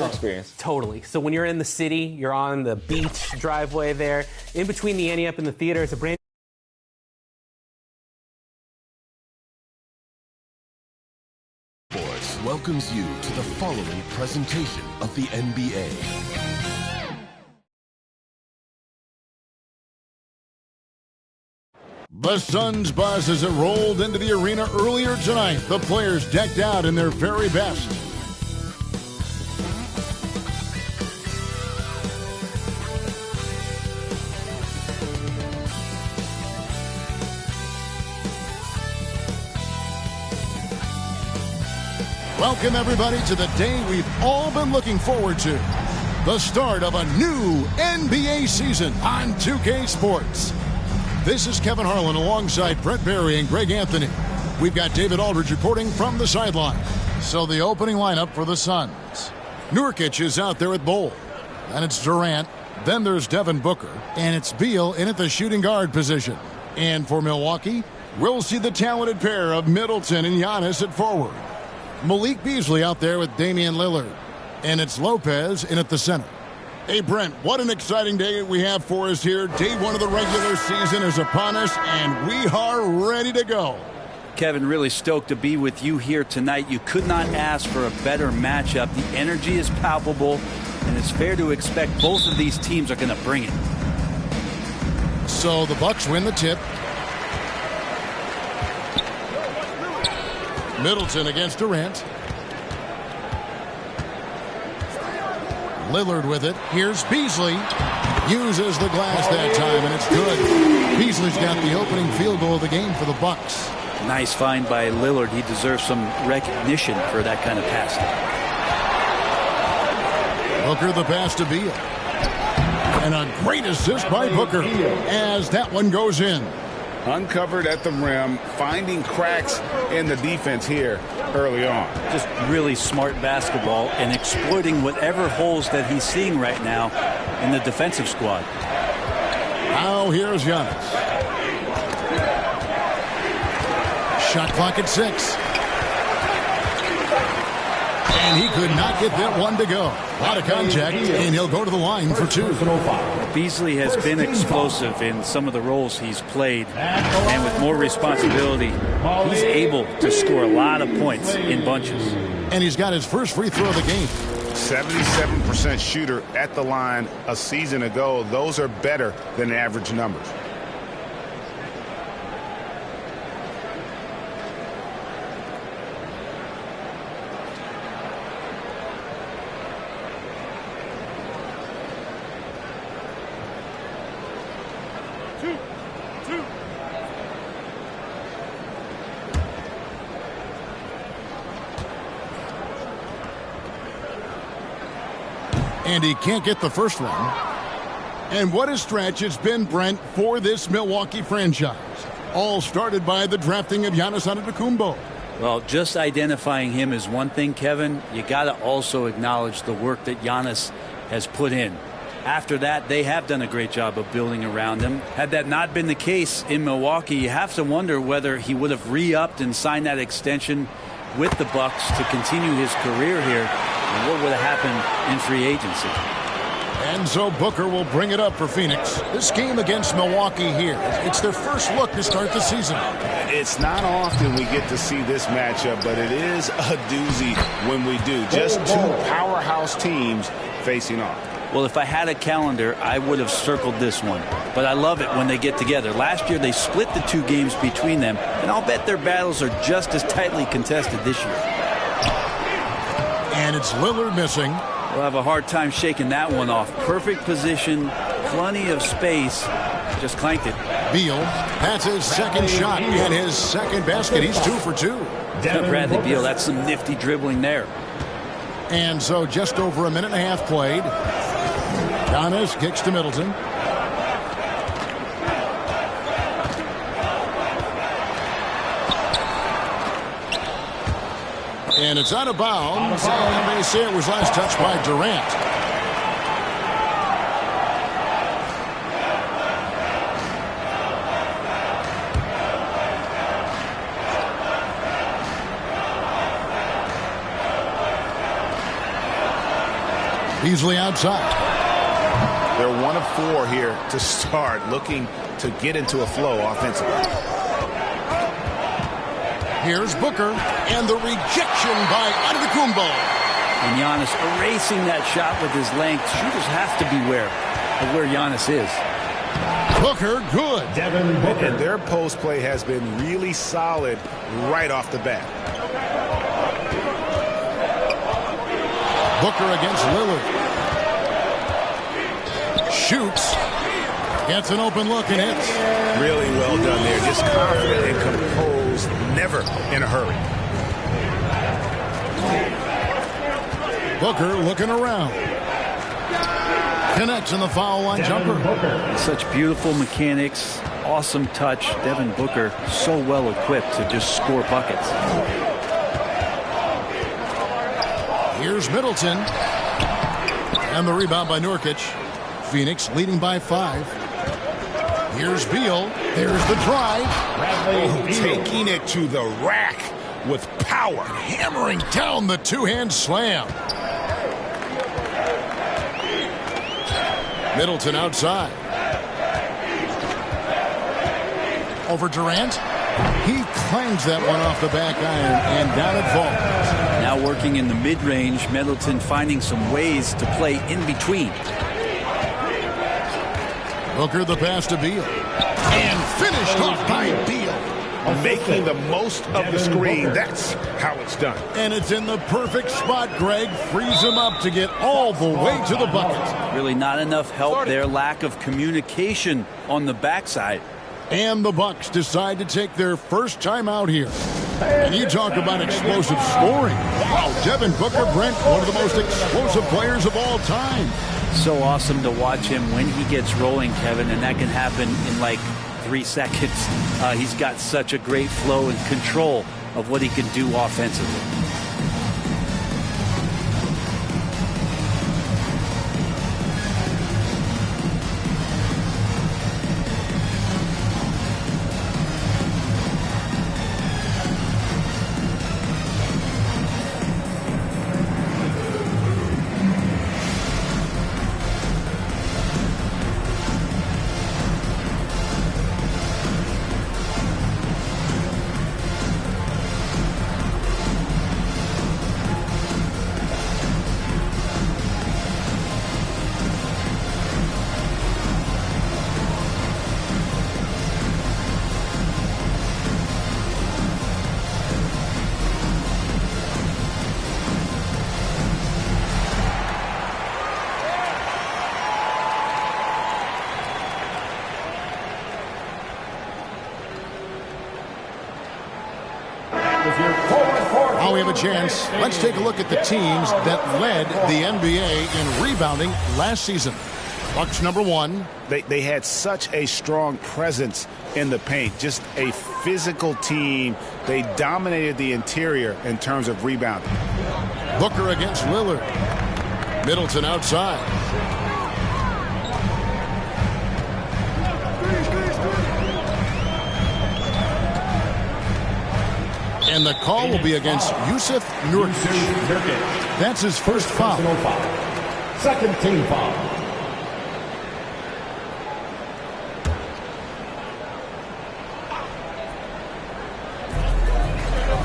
experience. Totally. So when you're in the city, you're on the beach driveway there, in between the Ante Up and the theater, it's a brand Sports welcomes you to the following presentation of the NBA. The Suns buzz as it rolled into the arena earlier tonight. The players decked out in their very best. Welcome, everybody, to the day we've all been looking forward to. The start of a new NBA season on 2K Sports. This is Kevin Harlan alongside Brett Barry and Greg Anthony. We've got David Aldridge reporting from the sideline. So the opening lineup for the Suns. Nurkic is out there at Bol. Then it's Durant. Then there's Devin Booker. And it's Beal in at the shooting guard position. And for Milwaukee, we'll see the talented pair of Middleton and Giannis at forward. Malik Beasley out there with Damian Lillard. And it's Lopez in at the center. Hey, Brent, what an exciting day we have for us here. Day one of the regular season is upon us, and we are ready to go. Kevin, really stoked to be with you here tonight. You could not ask for a better matchup. The energy is palpable, and it's fair to expect both of these teams are going to bring it. So the Bucks win the tip. Middleton against Durant. Lillard with it. Here's Beasley. Uses the glass that time, and it's good. Beasley's got the opening field goal of the game for the Bucks. Nice find by Lillard. He deserves some recognition for that kind of pass. Booker the pass to Beal. And a great assist by Booker as that one goes in. Uncovered at the rim, finding cracks in the defense here early on. Just really smart basketball and exploiting whatever holes that he's seeing right now in the defensive squad. Now here's Giannis. Shot clock at 6. And he could not get that one to go. A lot of contact, and he'll go to the line for 2. Beasley has been explosive in some of the roles he's played, and with more responsibility, he's able to score a lot of points in bunches. And he's got his first free throw of the game. 77% shooter at the line a season ago. Those are better than average numbers. And he can't get the first one. And what a stretch it's been, Brent, for this Milwaukee franchise. All started by the drafting of Giannis Antetokounmpo. Well, just identifying him is one thing, Kevin. You got to also acknowledge the work that Giannis has put in. After that, they have done a great job of building around him. Had that not been the case in Milwaukee, you have to wonder whether he would have re-upped and signed that extension with the Bucks to continue his career here. And what would have happened in free agency? And so Booker will bring it up for Phoenix. This game against Milwaukee here, it's their first look to start the season. It's not often we get to see this matchup, but it is a doozy when we do. Just two powerhouse teams facing off. Well, if I had a calendar, I would have circled this one. But I love it when they get together. Last year, they split the two games between them, and I'll bet their battles are just as tightly contested this year. And it's Lillard missing. We'll have a hard time shaking that one off. Perfect position, plenty of space. Just clanked it. Beal, that's his second shot and his second basket. He's 2 for 2. Bradley Beal, that's some nifty dribbling there. And so just over a minute and a half played. Giannis kicks to Middleton. And it's out of bounds. And they say it was last touched by Durant. Beasley outside. They're 1 of 4 here to start, looking to get into a flow offensively. Here's Booker, and the rejection by Antetokounmpo. And Giannis erasing that shot with his length. Shooters have to beware of where Giannis is. Booker, good. And their post play has been really solid right off the bat. Booker against Lillard. Shoots. Gets an open look and hits. Really well done there. Just confident and composed. Never in a hurry. Booker looking around. Connects in the foul line jumper. Such beautiful mechanics. Awesome touch. Devin Booker so well equipped to just score buckets. Here's Middleton. And the rebound by Nurkic. Phoenix leading by 5. Here's Beal. There's the drive. Taking it to the rack with power. Hammering down the two-hand slam. Middleton outside. Over Durant. He clangs that one off the back iron, and down it falls. Now working in the mid-range, Middleton finding some ways to play in between. Booker the pass to Beal. And finished off by Beal. Making the most of the screen. That's how it's done. And it's in the perfect spot. Greg frees him up to get all the way to the bucket. Really not enough help there. Lack of communication on the backside. And the Bucks decide to take their first time out here. And you talk about explosive scoring. Wow, Devin Booker, Brent, one of the most explosive players of all time. So awesome to watch him when he gets rolling, Kevin, and that can happen in like 3 seconds. He's got such a great flow and control of what he can do offensively. Now we have a chance. Let's take a look at the teams that led the NBA in rebounding last season. Bucks number 1. They had such a strong presence in the paint. Just a physical team. They dominated the interior in terms of rebounding. Booker against Lillard. Middleton outside. And the call will be against Yusuf Nurkic. That's his first foul. Second team foul.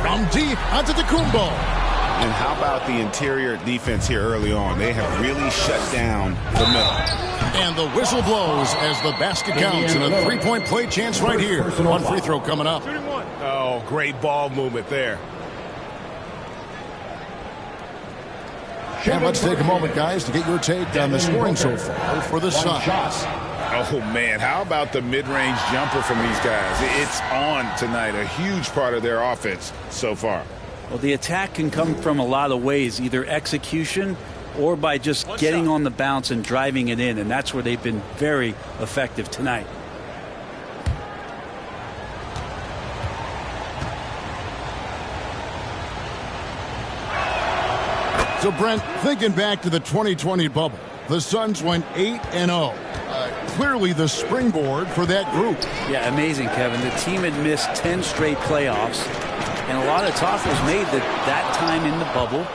From deep onto the Kumbo. And how about the interior defense here early on? They have really shut down the middle. And the whistle blows as the basket counts, and a three-point play chance right here. One free throw coming up. Oh, great ball movement there. And let's take a moment, guys, to get your take on the scoring so far for the Suns. Oh, man, how about the mid-range jumper from these guys? It's on tonight, a huge part of their offense so far. Well, the attack can come from a lot of ways, either execution or by just getting on the bounce and driving it in, and that's where they've been very effective tonight. So, Brent, thinking back to the 2020 bubble, the Suns went 8-0. Clearly the springboard for that group. Yeah, amazing, Kevin. The team had missed 10 straight playoffs, and a lot of talk was made that time in the bubble,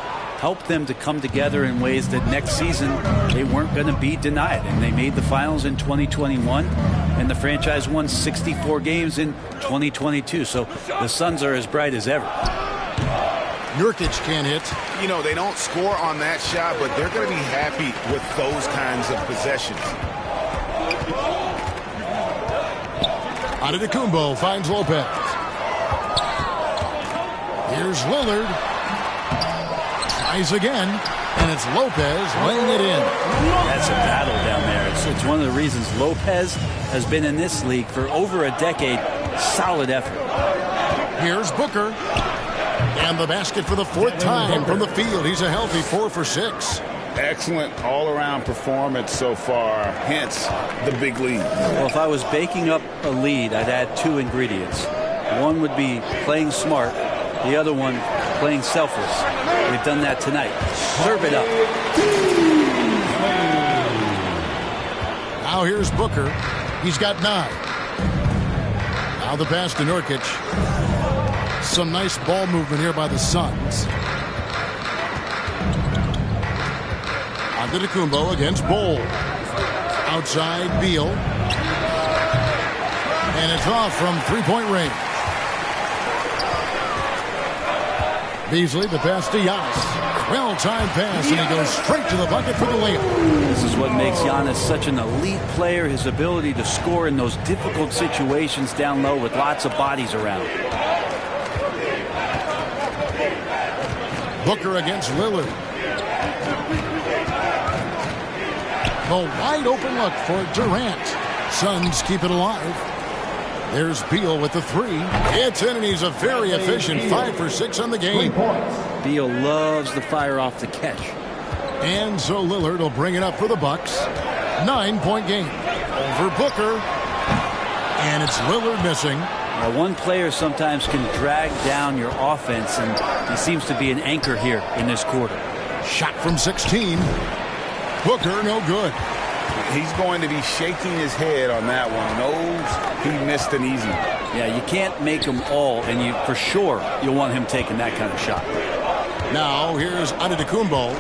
helped them to come together in ways that next season they weren't going to be denied. And they made the finals in 2021, and the franchise won 64 games in 2022. So the Suns are as bright as ever. Nurkic can't hit. You know, they don't score on that shot, but they're going to be happy with those kinds of possessions. Antetokounmpo finds Lopez. Here's Lillard. Tries again, and it's Lopez laying it in. That's a battle down there. It's one of the reasons Lopez has been in this league for over a decade. Solid effort. Here's Booker. And the basket for the fourth time from the field. He's a healthy 4 for 6. Excellent all-around performance so far, hence the big lead. Well, if I was baking up a lead, I'd add 2 ingredients. One would be playing smart. The other one, playing selfless. We've done that tonight. Serve it up. Now here's Booker. He's got 9. Now the pass to Nurkic. Some nice ball movement here by the Suns. Antetokounmpo against Bol. Outside Beal. And it's off from three-point range. Beasley, the pass to Giannis. Well-timed pass, and he goes straight to the bucket for the layup. This is what makes Giannis such an elite player, his ability to score in those difficult situations down low with lots of bodies around. Booker against Lillard. The wide open look for Durant. Suns keep it alive. There's Beal with the 3. It's in, and he's a very efficient 5 for 6 on the game. Beal loves the fire off the catch. And so Lillard will bring it up for the Bucks. 9-point game. Over Booker. And it's Lillard missing. Now, one player sometimes can drag down your offense, and he seems to be an anchor here in this quarter. Shot from 16. Booker, no good. He's going to be shaking his head on that one. Knows he missed an easy. Yeah, you can't make them all, and you for sure you'll want him taking that kind of shot. Now here's Antetokounmpo.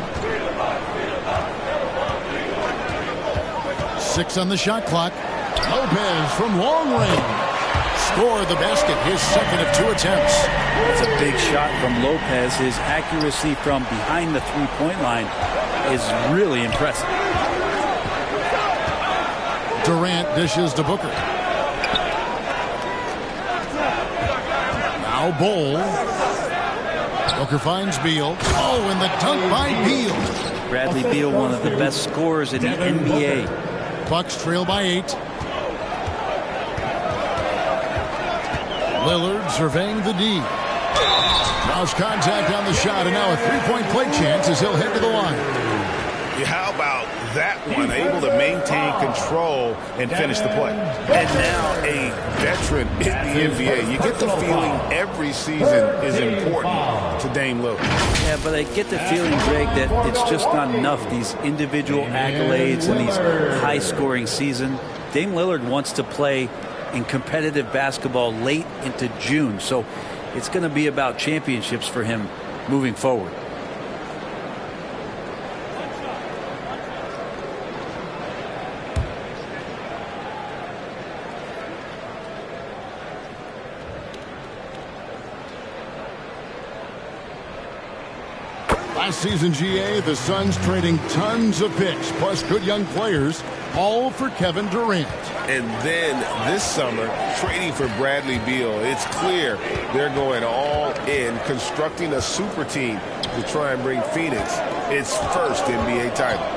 6 on the shot clock. Lopez from long range. Scored the basket, his second of 2 attempts. It's a big shot from Lopez. His accuracy from behind the three-point line is really impressive. Durant dishes to Booker. Now Bol. Booker finds Beal. Oh, and the dunk by Beal. Bradley Beal, one of the best scorers in the NBA. Bucks trail by 8. Lillard surveying the D. Now's contact on the shot, and now a 3-point play chance as he'll head to the line. How about that one? Able to maintain control and finish the play. And now a veteran in the NBA. You get the feeling every season is important to Dame Lillard. Yeah, but I get the feeling, Greg, that it's just not enough, these individual accolades and these high-scoring seasons. Dame Lillard wants to play in competitive basketball late into June. So it's going to be about championships for him moving forward. Last season, GA, the Suns trading tons of picks, plus good young players, all for Kevin Durant. And then this summer, trading for Bradley Beal. It's clear they're going all in, constructing a super team to try and bring Phoenix its first NBA title.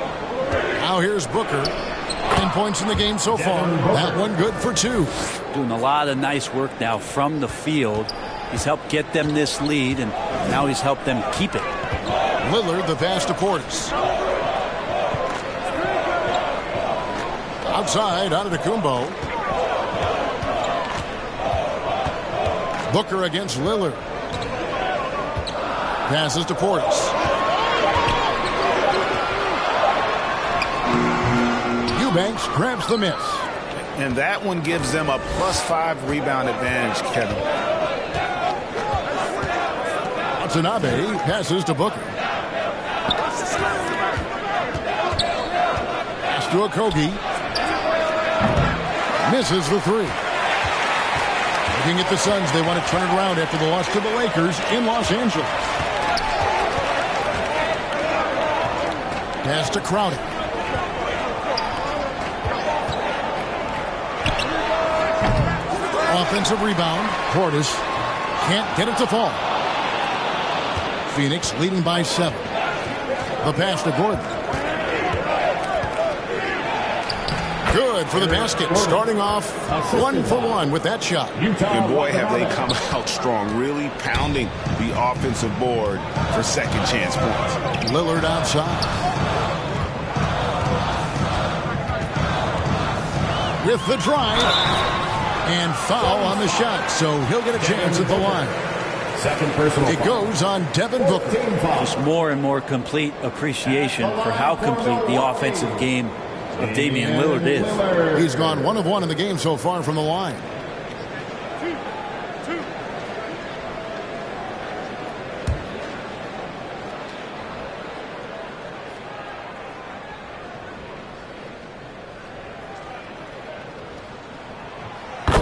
Now here's Booker. 10 points in the game so far. That one good for 2. Doing a lot of nice work now from the field. He's helped get them this lead, and now he's helped them keep it. Lillard, the pass to Portis. Outside, Antetokounmpo. Booker against Lillard. Passes to Portis. Eubanks grabs the miss. And that one gives them a +5 rebound advantage, Kevin. Watanabe passes to Booker. to Okogie. Misses the three. Looking at the Suns, they want to turn it around after the loss to the Lakers in Los Angeles. Pass to Crowder. Offensive rebound. Portis can't get it to fall. Phoenix leading by 7. The pass to Gordon. Good for the basket. Starting off 1 for 1 with that shot. And boy, have they come out strong, really pounding the offensive board for second chance points. Lillard outside. With the drive. And foul on the shot, so he'll get a chance at the line. Second personal. It goes on Devin Booker. Just more and more complete appreciation for how complete the offensive game of Damian Lillard is. He's gone 1 of 1 in the game so far from the line.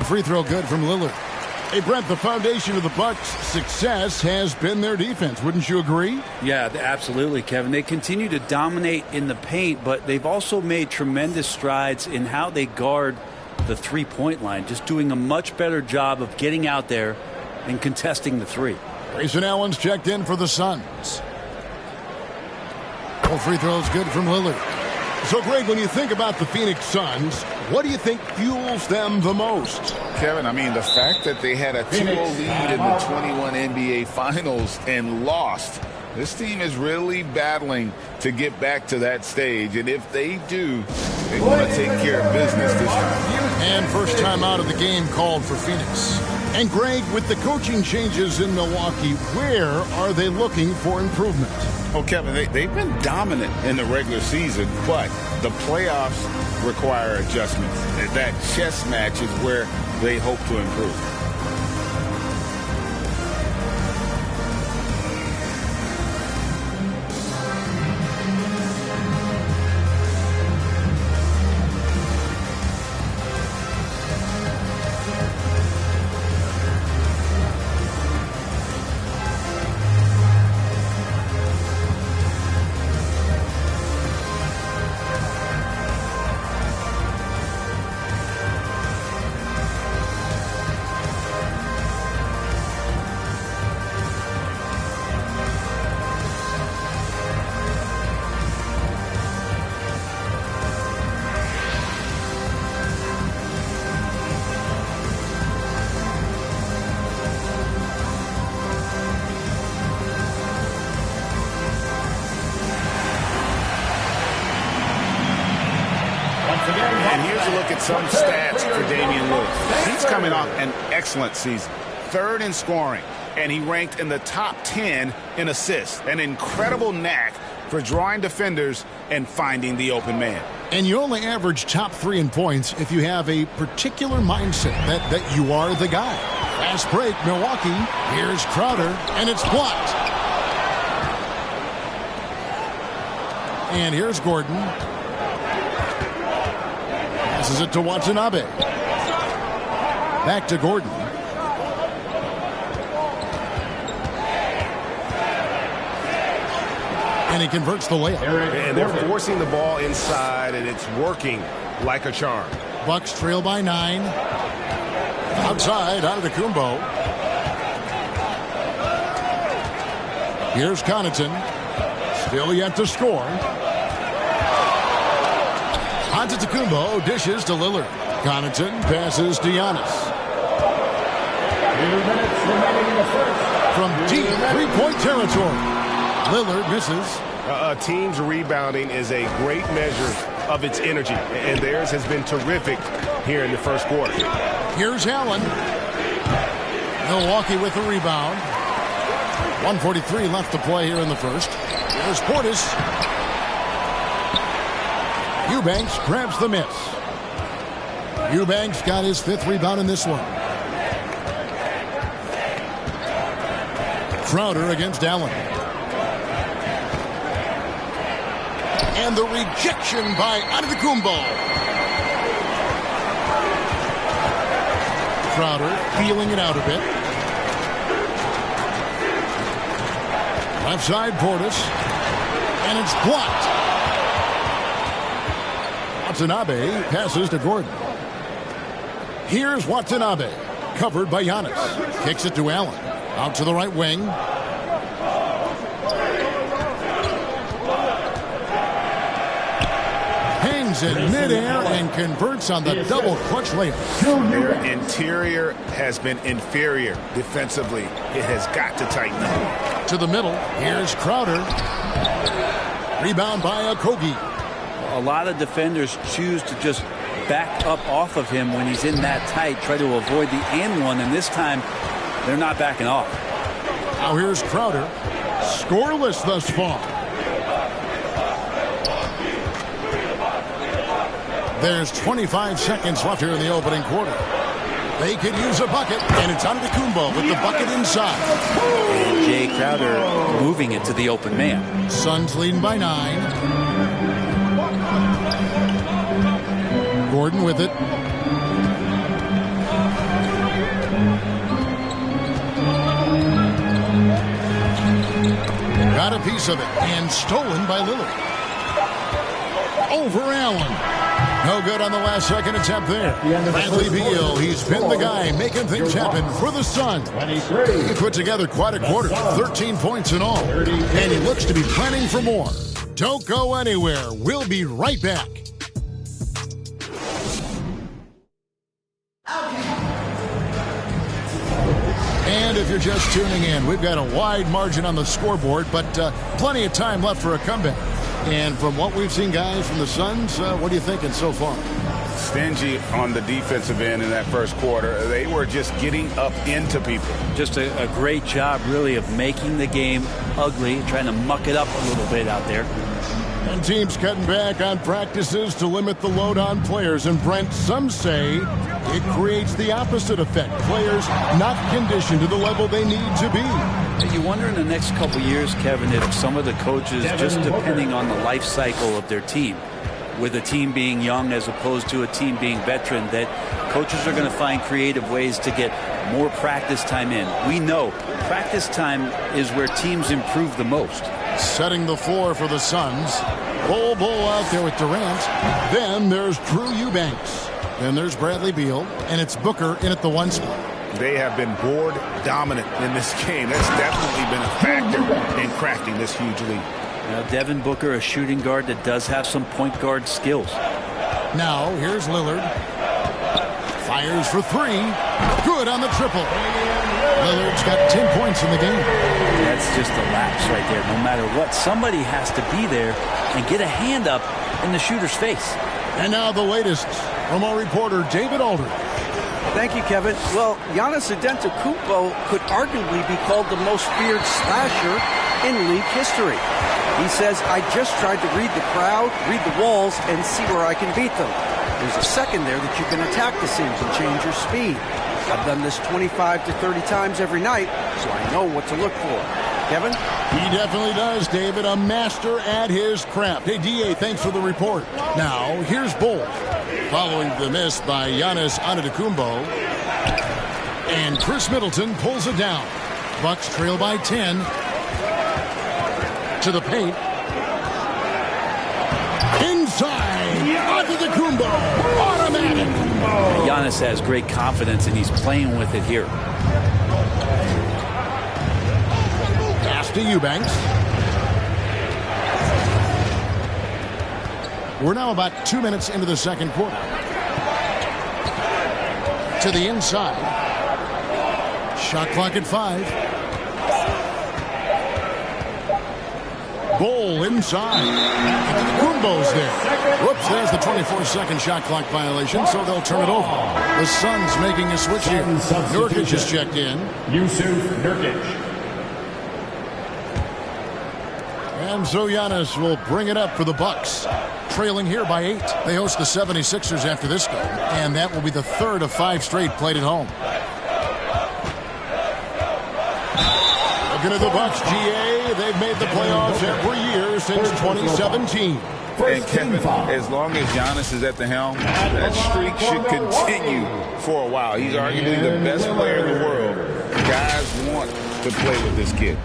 Free throw good from Lillard. Hey, Brent, the foundation of the Bucks' success has been their defense. Wouldn't you agree? Yeah, absolutely, Kevin. They continue to dominate in the paint, but they've also made tremendous strides in how they guard the three-point line, just doing a much better job of getting out there and contesting the three. Grayson Allen's checked in for the Suns. All free throws good from Lillard. So, Greg, when you think about the Phoenix Suns, what do you think fuels them the most? Kevin, I mean, the fact that they had a 2-0 lead in the 21 NBA Finals and lost. This team is really battling to get back to that stage. And if they do, they want to take care of business this time. And first time out of the game called for Phoenix. And, Greg, with the coaching changes in Milwaukee, where are they looking for improvement? Oh, Kevin, they've been dominant in the regular season, but the playoffs require adjustments. That chess match is where they hope to improve. And here's a look at some stats for Damian Lillard. He's coming off an excellent season. 3rd in scoring, and he ranked in the top 10 in assists. An incredible knack for drawing defenders and finding the open man. And you only average top 3 in points if you have a particular mindset that you are the guy. Fast break, Milwaukee. Here's Crowder, and it's blocked. And here's Gordon. Passes it to Watanabe. Back to Gordon. And he converts the layup. And they're forcing the ball inside, and it's working like a charm. Bucks trail by 9. Outside, Antetokounmpo. Here's Connaughton. Still yet to score. Antetokounmpo dishes to Lillard. Connaughton passes to Giannis. 2 minutes remaining in the first. From deep three-point territory. Lillard misses. A team's rebounding is a great measure of its energy, and theirs has been terrific here in the first quarter. Here's Allen. Milwaukee with the rebound. 1:43 left to play here in the first. Here's Portis. Eubanks grabs the miss. Eubanks got his 5th rebound in this one. Crowder against Allen. And the rejection by Antetokounmpo. Crowder feeling it out a bit. Left side Portis. And it's blocked. Watanabe passes to Gordon. Here's Watanabe. Covered by Giannis. Kicks it to Allen. Out to the right wing. Hangs in midair and converts on the double clutch layup. Their interior has been inferior defensively. It has got to tighten up. To the middle. Here's Crowder. Rebound by Okogie. A lot of defenders choose to just back up off of him when he's in that tight, try to avoid the and one, and this time they're not backing off. Now here's Crowder. Scoreless thus far. There's 25 seconds left here in the opening quarter. They could use a bucket, and it's Antetokounmpo with the bucket inside. And Jay Crowder moving it to the open man. Suns leading by 9. Gordon with it. Got a piece of it and stolen by Lillard. Over Allen. No good on the last second attempt there. Bradley Beal, he's been the guy making things happen for the Suns. He put together quite a quarter, 13 points in all. And he looks to be planning for more. Don't go anywhere. We'll be right back. And if you're just tuning in, we've got a wide margin on the scoreboard, but plenty of time left for a comeback. And from what we've seen, guys, from the Suns, what are you thinking so far? Stingy on the defensive end in that first quarter. They were just getting up into people. Just a great job, really, of making the game ugly, trying to muck it up a little bit out there. And teams cutting back on practices to limit the load on players. And Brent, some say it creates the opposite effect. Players not conditioned to the level they need to be. You wonder in the next couple years, Kevin, if some of the coaches, just depending on the life cycle of their team, with a team being young as opposed to a team being veteran, that coaches are going to find creative ways to get more practice time in. We know practice time is where teams improve the most. Setting the floor for the Suns. Bol out there with Durant. Then there's Drew Eubanks. Then there's Bradley Beal. And it's Booker in at the 1 spot. They have been board dominant in this game. That's definitely been a factor in crafting this huge lead. Now, Devin Booker, a shooting guard that does have some point guard skills. Now, here's Lillard. Fires for 3. Good on the triple. Lillard's got 10 points in the game. That's just a lapse right there. No matter what, somebody has to be there and get a hand up in the shooter's face. And now the latest from our reporter, David Alder. Thank you, Kevin. Well, Giannis Antetokounmpo could arguably be called the most feared slasher in league history. He says, I just tried to read the crowd, read the walls, and see where I can beat them. There's a second there that you can attack the seams and change your speed. I've done this 25 to 30 times every night, so I know what to look for. Kevin? He definitely does, David. A master at his craft. Hey, D.A., thanks for the report. Now, here's Bol. Following the miss by Giannis Antetokounmpo. And Chris Middleton pulls it down. Bucks trail by 10. To the paint. Inside. Antetokounmpo. Automatic. Giannis has great confidence, and he's playing with it here. Pass to Eubanks. We're now about 2 minutes into the second quarter. To the inside. Shot clock at 5. Bol inside. Antetokounmpo's there. Whoops, there's the 24-second shot clock violation, so they'll turn it over. The Suns making a switch here. Nurkic is checked in. Yusuf Nurkic. And so Giannis will bring it up for the Bucks. Trailing here by 8. They host the 76ers after this game, and that will be the third of 5 straight played at home. Looking at the Bucks, GA, they've made the playoffs every year since 2017. And Kevin, as long as Giannis is at the helm, that streak should continue for a while. He's arguably the best player in the world. Guys want to play with this kid.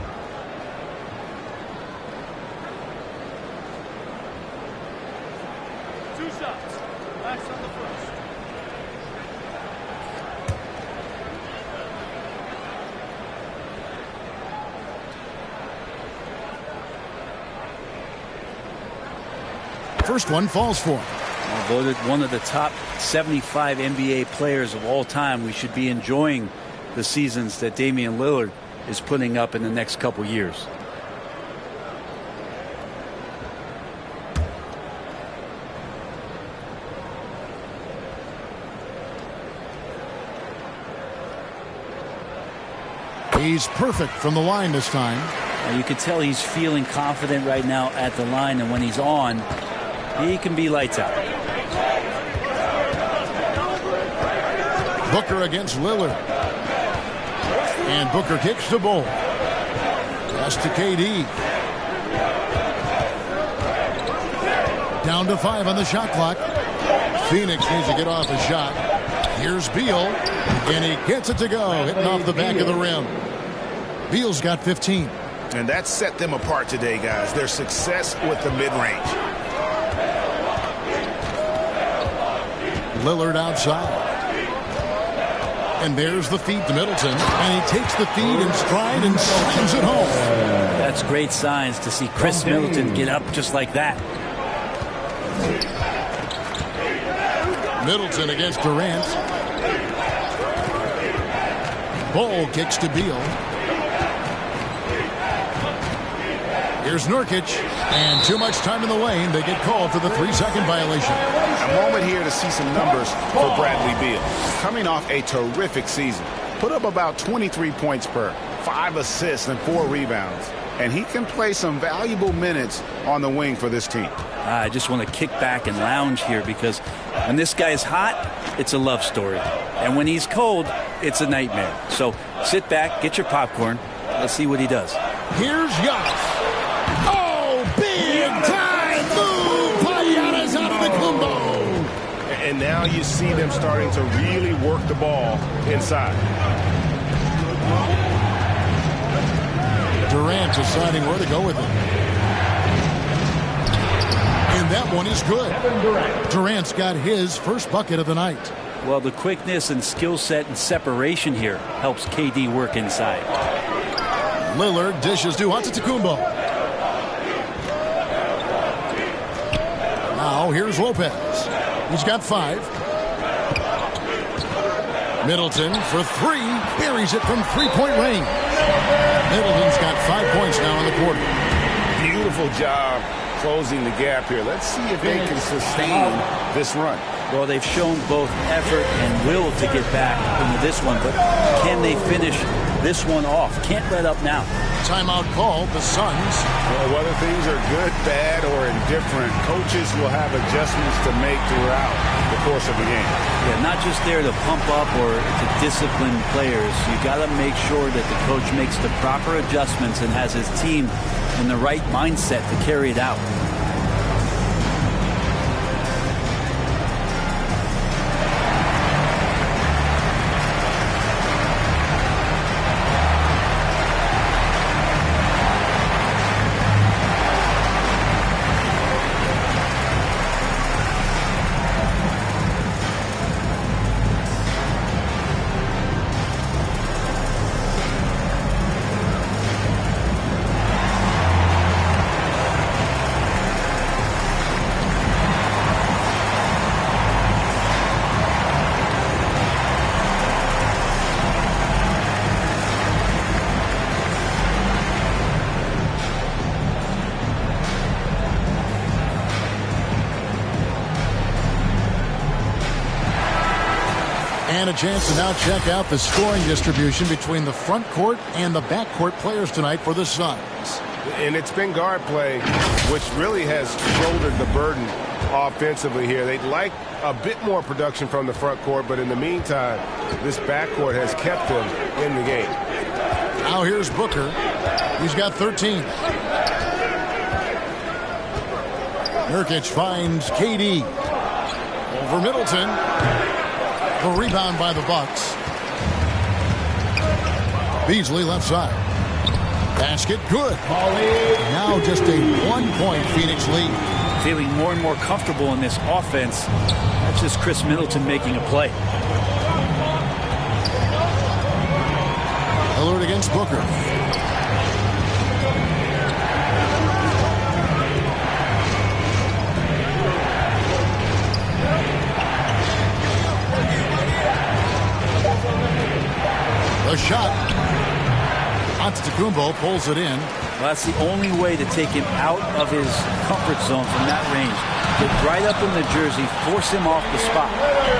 First one falls for him. Voted one of the top 75 NBA players of all time. We should be enjoying the seasons that Damian Lillard is putting up in the next couple years. He's perfect from the line this time. And you can tell he's feeling confident right now at the line, and when he's on, he can be lights out. Booker against Lillard. And Booker kicks the ball. Pass to KD. Down to 5 on the shot clock. Phoenix needs to get off a shot. Here's Beal. And he gets it to go. Hitting off the back of the rim. Beal's got 15. And that set them apart today, guys. Their success with the mid-range. Lillard outside. And there's the feed to Middleton. And he takes the feed in stride and slams it home. That's great signs to see Chris Middleton get up just like that. Middleton against Durant. Ball kicks to Beal. Here's Nurkic, and too much time in the lane. They get called for the 3-second violation. A moment here to see some numbers for Bradley Beal. Coming off a terrific season. Put up about 23 points per, 5 assists and 4 rebounds. And he can play some valuable minutes on the wing for this team. I just want to kick back and lounge here because when this guy is hot, it's a love story. And when he's cold, it's a nightmare. So sit back, get your popcorn. Let's see what he does. Here's Giannis. Oh, big time move by Giannis out of the combo. And now you see them starting to really work the ball inside. Durant deciding where to go with it. And that one is good. Durant's got his first bucket of the night. Well, the quickness and skill set and separation here helps KD work inside. Lillard dishes to Antetokounmpo. Now here's Lopez. He's got 5. Middleton for 3. Buries it from 3-point range. Middleton's got 5 points now in the quarter. Beautiful job closing the gap here. Let's see if they can sustain this run. Well, they've shown both effort and will to get back into this one, but can they finish this one off? Can't let up now. Timeout called, the Suns. Well, whether things are good, bad, or indifferent, coaches will have adjustments to make throughout the course of the game. Yeah, not just there to pump up or to discipline players. You got to make sure that the coach makes the proper adjustments and has his team in the right mindset to carry it out. And a chance to now check out the scoring distribution between the front court and the back court players tonight for the Suns. And it's been guard play, which really has shouldered the burden offensively here. They'd like a bit more production from the front court, but in the meantime, this backcourt has kept them in the game. Now here's Booker. He's got 13. Nurkic finds KD. Over Middleton. The rebound by the Bucks. Beasley left side. Basket good. Now just a 1-point Phoenix lead. Feeling more and more comfortable in this offense. That's just Chris Middleton making a play. Lillard against Booker. The shot. Antetokounmpo pulls it in. Well, that's the only way to take him out of his comfort zone from that range. Get right up in the jersey, force him off the spot.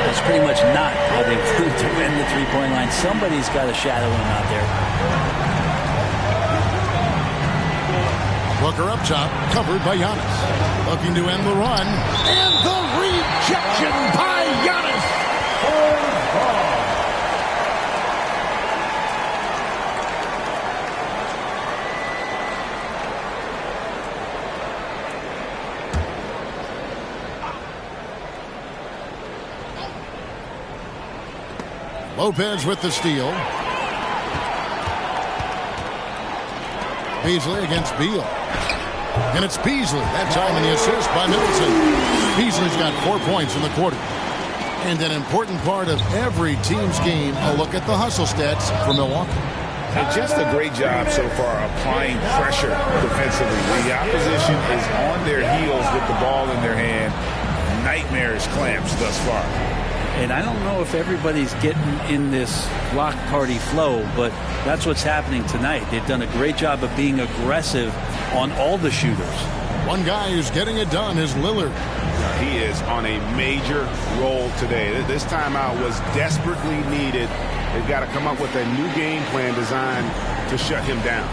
That's pretty much not how they defend the three-point line. Somebody's got to shadow him out there. Booker up top, covered by Giannis. Looking to end the run. And the rejection by Giannis. Lopez with the steal. Beasley against Beal. And it's Beasley. That time in the assist by Middleton. Beasley's got 4 points in the quarter. And an important part of every team's game, a look at the hustle stats for Milwaukee. And just a great job so far applying pressure defensively. The opposition is on their heels with the ball in their hand. Nightmarish clamps thus far. And I don't know if everybody's getting in this block party flow, but that's what's happening tonight. They've done a great job of being aggressive on all the shooters. One guy who's getting it done is Lillard. He is on a major roll today. This timeout was desperately needed. They've got to come up with a new game plan designed to shut him down.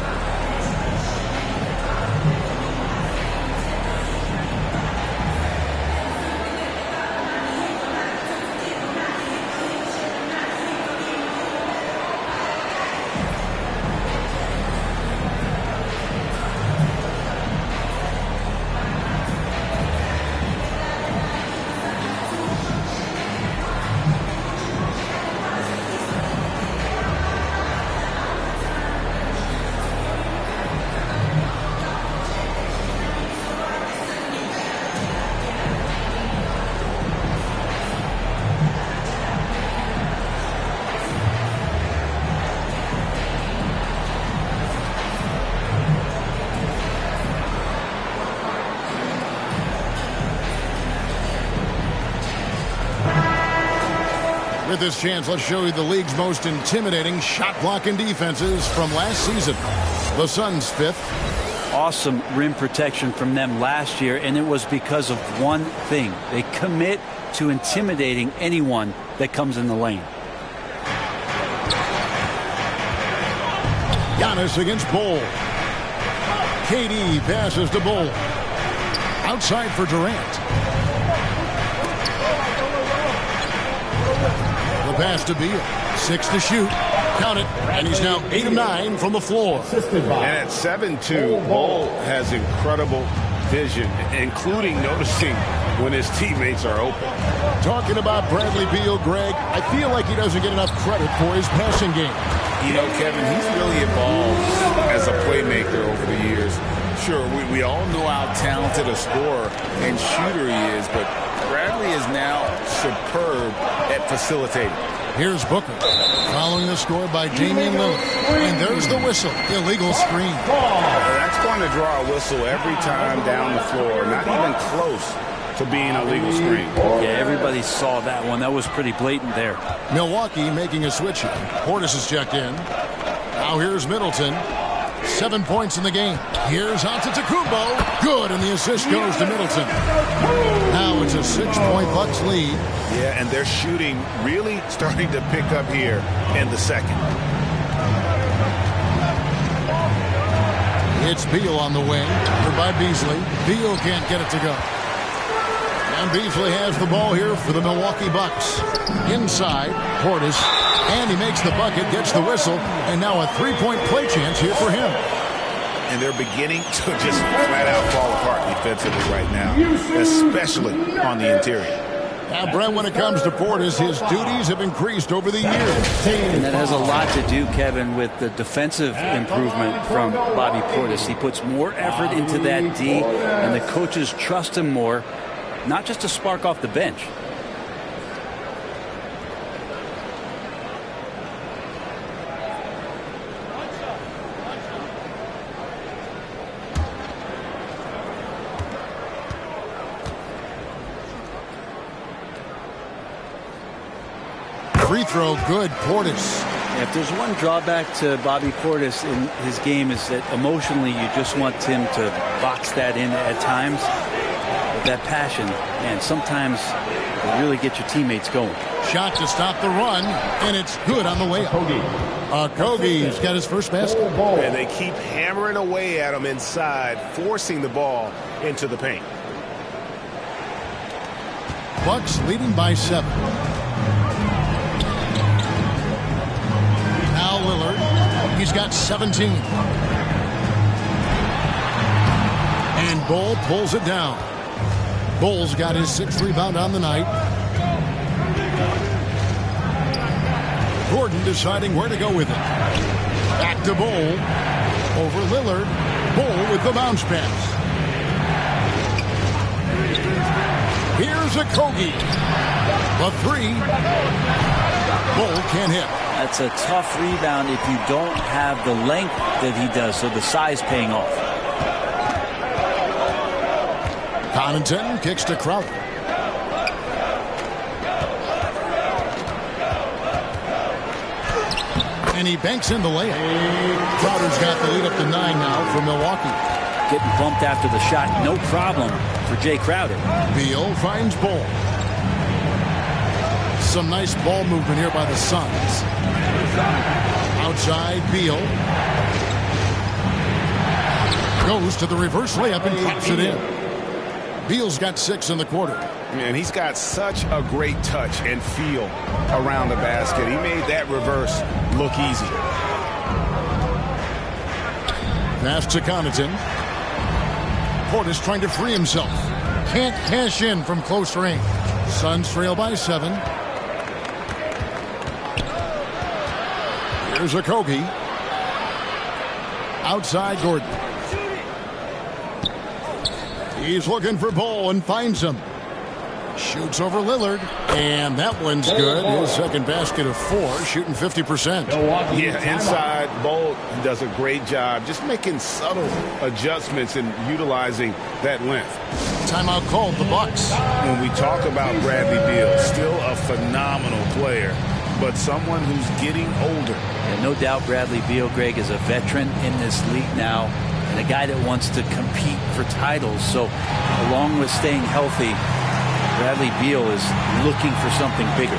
With this chance, let's show you the league's most intimidating shot blocking defenses from last season. The Suns 5th. Awesome rim protection from them last year, and it was because of one thing. They commit to intimidating anyone that comes in the lane. Giannis against Bull. KD passes to Bull. Outside for Durant. The pass to Beal. 6 to shoot. Count it. And he's now 8 of 9 from the floor. And at 7-2, Bull has incredible vision, including noticing when his teammates are open. Talking about Bradley Beal, Greg, I feel like he doesn't get enough credit for his passing game. You know, Kevin, he's really evolved as a playmaker over the years. Sure, we all know how talented a scorer and shooter he is, but Bradley is now superb at facilitating. Here's Booker, following the score by Damian Lillard. And there's the whistle, illegal screen. That's going to draw a whistle every time down the floor, not even close to being a legal screen. Yeah, everybody saw that one. That was pretty blatant there. Milwaukee making a switch here. Portis is checked in. Now here's Middleton. 7 points in the game. Here's Antetokounmpo. Good, and the assist goes to Middleton. Now it's a 6-point Bucks lead. Yeah, and their shooting really starting to pick up here in the second. It's Beal on the wing. Covered by Beasley. Beal can't get it to go. And Beasley has the ball here for the Milwaukee Bucks. Inside, Portis. And he makes the bucket, gets the whistle, and now a 3-point play chance here for him. and they're beginning to just flat out fall apart defensively right now, especially on the interior. Now, Brent, when it comes to Portis, his duties have increased over the years. And that has a lot to do, Kevin, with the defensive improvement from Bobby Portis. He puts more effort into that D, and the coaches trust him more, not just to spark off the bench. Free throw, good. Portis. If there's one drawback to Bobby Portis in his game is that emotionally you just want him to box that in at times. With that passion, and sometimes you really get your teammates going. Shot to stop the run, and it's good on the way up. Okogie's got his first basket. And they keep hammering away at him inside, forcing the ball into the paint. Bucks leading by 7. Now Lillard, he's got 17. And Bull pulls it down. Bull's got his 6th rebound on the night. Gordon deciding where to go with it. Back to Bull. Over Lillard. Bull with the bounce pass. Here's Okogie. The 3. Bull can't hit. That's a tough rebound if you don't have the length that he does, so the size paying off. Connaughton kicks to Crowder. And he banks in the layup. Crowder's got the lead up to 9 now for Milwaukee. Getting bumped after the shot, no problem for Jay Crowder. Beal finds Bull. Some nice ball movement here by the Suns. Outside, Beal. Goes to the reverse layup and taps it in. Beal's got 6 in the quarter. And he's got such a great touch and feel around the basket. He made that reverse look easy. Pass to Connaughton. Portis trying to free himself. Can't cash in from close range. Suns trail by 7. Here's Okogie. Outside Gordon. He's looking for Bull and finds him. Shoots over Lillard. And that one's good. His second basket of 4, shooting 50%. Yeah, inside, Bull does a great job just making subtle adjustments and utilizing that length. Timeout called, the Bucks. When we talk about Bradley Beal, still a phenomenal player, but someone who's getting older. And no doubt Bradley Beal, Greg, is a veteran in this league now and a guy that wants to compete for titles. So along with staying healthy, Bradley Beal is looking for something bigger.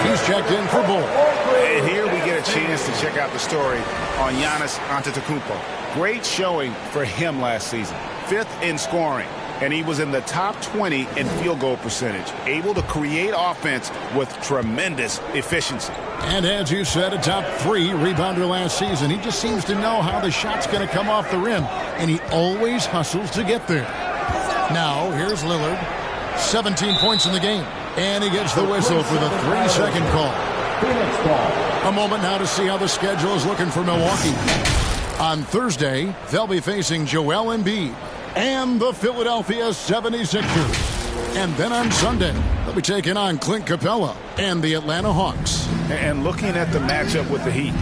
He's checked in for Bull. And here we get a chance to check out the story on Giannis Antetokounmpo. Great showing for him last season. 5th in scoring. And he was in the top 20 in field goal percentage. Able to create offense with tremendous efficiency. And as you said, a top 3 rebounder last season. He just seems to know how the shot's going to come off the rim. And he always hustles to get there. Now, here's Lillard. 17 points in the game. And he gets the whistle for the 3-second call. A moment now to see how the schedule is looking for Milwaukee. On Thursday, they'll be facing Joel Embiid. and the Philadelphia 76ers. And then on Sunday, they'll be taking on Clint Capella and the Atlanta Hawks. And looking at the matchup with the Heat,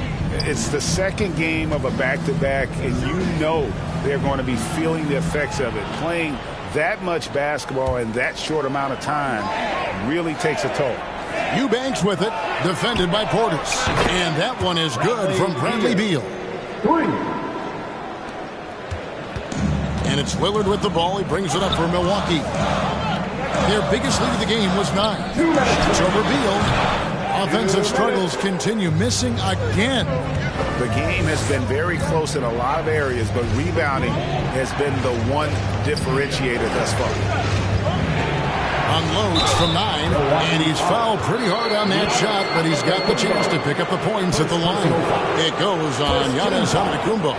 it's the second game of a back-to-back, and you know they're going to be feeling the effects of it. Playing that much basketball in that short amount of time really takes a toll. Eubanks with it, defended by Portis. And that one is good from Bradley Beal. And it's Lillard with the ball. He brings it up for Milwaukee. Their biggest lead of the game was 9. It's over Beal. Offensive struggles continue, missing again. The game has been very close in a lot of areas, but rebounding has been the one differentiator thus far. Unloads from 9, and he's fouled pretty hard on that shot, but he's got the chance to pick up the points at the line. It goes on Giannis Antetokounmpo.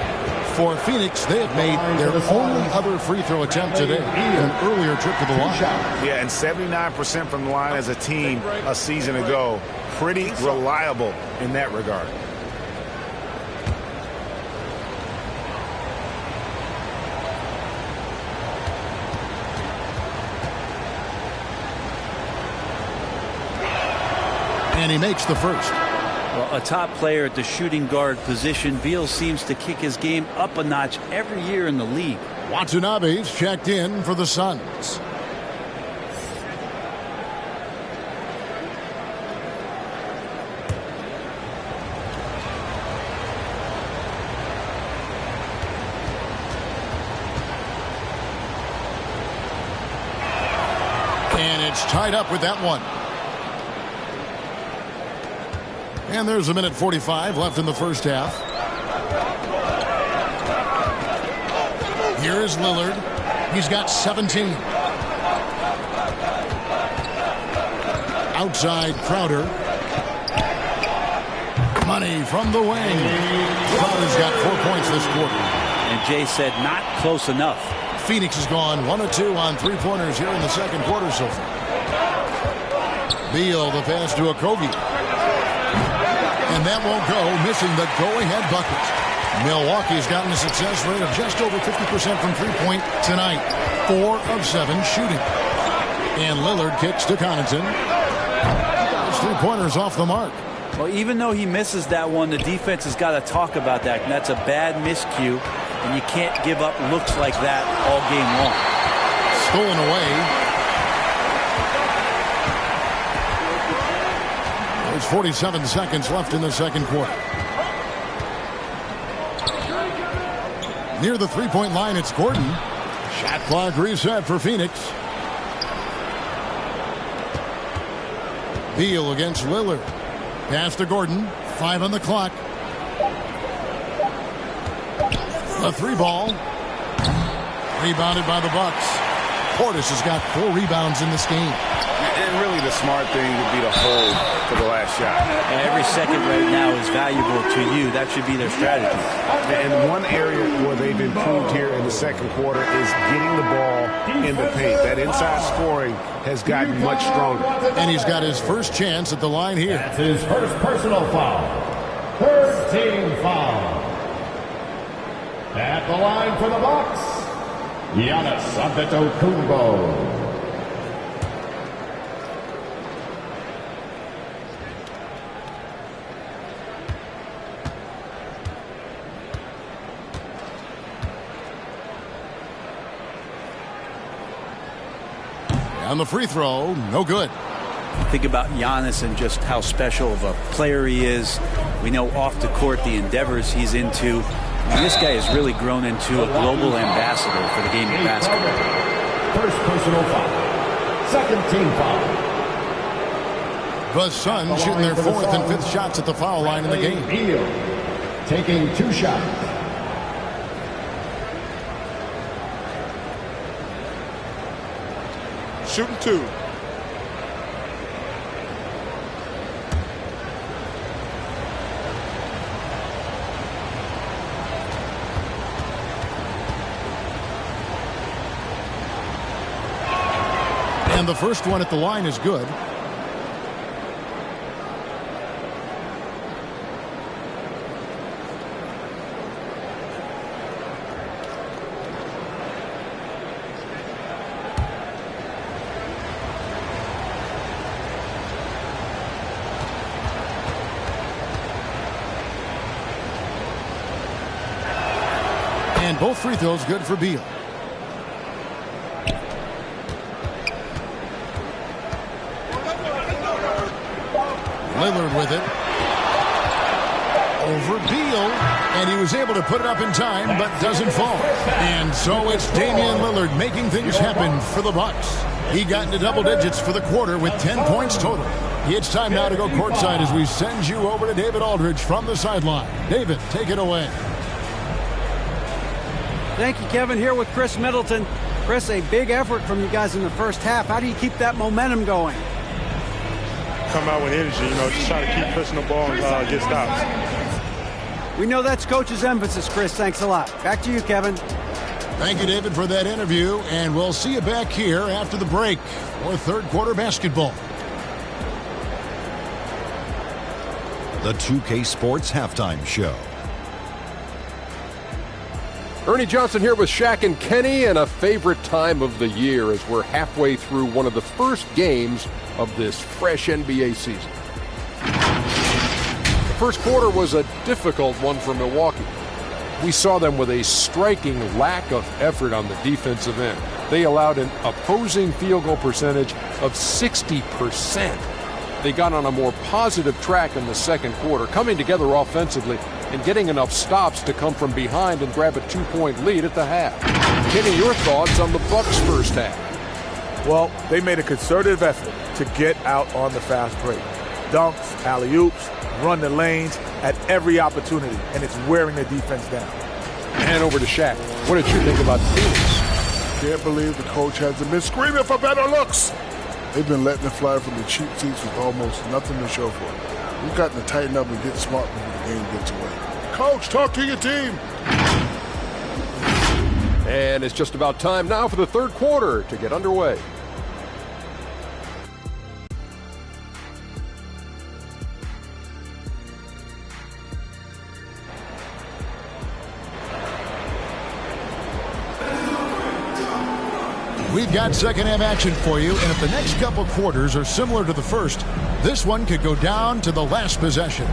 For Phoenix, they have made their only other free throw attempt today in an earlier trip to the line. Yeah, and 79% from the line as a team a season ago. Pretty reliable in that regard. And he makes the first. Well, a top player at the shooting guard position, Beal seems to kick his game up a notch every year in the league. Watanabe's checked in for the Suns. And it's tied up with that one. And there's a minute 45 left in the first half. Here is Lillard. He's got 17. Outside Crowder. Money from the wing. Crowder's got 4 points this quarter. And Jay said not close enough. Phoenix has gone 1 of 2 on three-pointers here in the second quarter so far. Beal, the pass to Okogie. And that won't go, missing the go-ahead bucket. Milwaukee's gotten a success rate of just over 50% from three-point tonight. 4 of 7 shooting. And Lillard kicks to Connaughton. Those three-pointers off the mark. Well, even though he misses that one, the defense has got to talk about that. And that's a bad miscue. And you can't give up looks like that all game long. Stolen away. There's 47 seconds left in the second quarter. Near the three-point line, it's Gordon. Shot clock reset for Phoenix. Beal against Lillard. Pass to Gordon. 5 on the clock. The three ball. Rebounded by the Bucks. Portis has got 4 rebounds in this game. And really the smart thing would be to hold for the last shot. And every second right now is valuable to you. That should be their strategy. And one area where they've improved here in the second quarter is getting the ball in the paint. That inside scoring has gotten much stronger. And he's got his first chance at the line here. That's his first personal foul. First team foul. At the line for the Bucks, Giannis Antetokounmpo. On the free throw, no good. Think about Giannis and just how special of a player he is. We know off the court the endeavors he's into. And this guy has really grown into a global ambassador for the game of basketball. First personal foul. Second team foul. The Suns shooting their 4th and 5th shots at the foul line in the game. Beal taking 2 shots. Shooting 2. And the first one at the line is good. And both free throws good for Beal. Lillard with it. Over Beal. And he was able to put it up in time, but doesn't fall. And so it's Damian Lillard making things happen for the Bucks. He got into double digits for the quarter with 10 points total. It's time now to go courtside as we send you over to David Aldridge from the sideline. David, take it away. Thank you, Kevin. Here with Chris Middleton. Chris, a big effort from you guys in the first half. How do you keep that momentum going? Come out with energy, just try to keep pushing the ball and get stops. We know that's coach's emphasis, Chris. Thanks a lot. Back to you, Kevin. Thank you, David, for that interview. And we'll see you back here after the break for third quarter basketball. The 2K Sports Halftime Show. Ernie Johnson here with Shaq and Kenny, and a favorite time of the year as we're halfway through one of the first games of this fresh NBA season. The first quarter was a difficult one for Milwaukee. We saw them with a striking lack of effort on the defensive end. They allowed an opposing field goal percentage of 60%. They got on a more positive track in the second quarter, coming together offensively and getting enough stops to come from behind and grab a 2-point lead at the half. Kenny, your thoughts on the Bucks' first half? Well, they made a concerted effort to get out on the fast break. Dunks, alley-oops, run the lanes at every opportunity, and it's wearing the defense down. And over to Shaq. What did you think about Phoenix? Can't believe the coach hasn't been screaming for better looks. They've been letting it fly from the cheap seats with almost nothing to show for it. We've got to tighten up and get smart before the game gets away. Coach, talk to your team. And it's just about time now for the third quarter to get underway. We've got second half action for you, and if the next couple quarters are similar to the first, this one could go down to the last possession.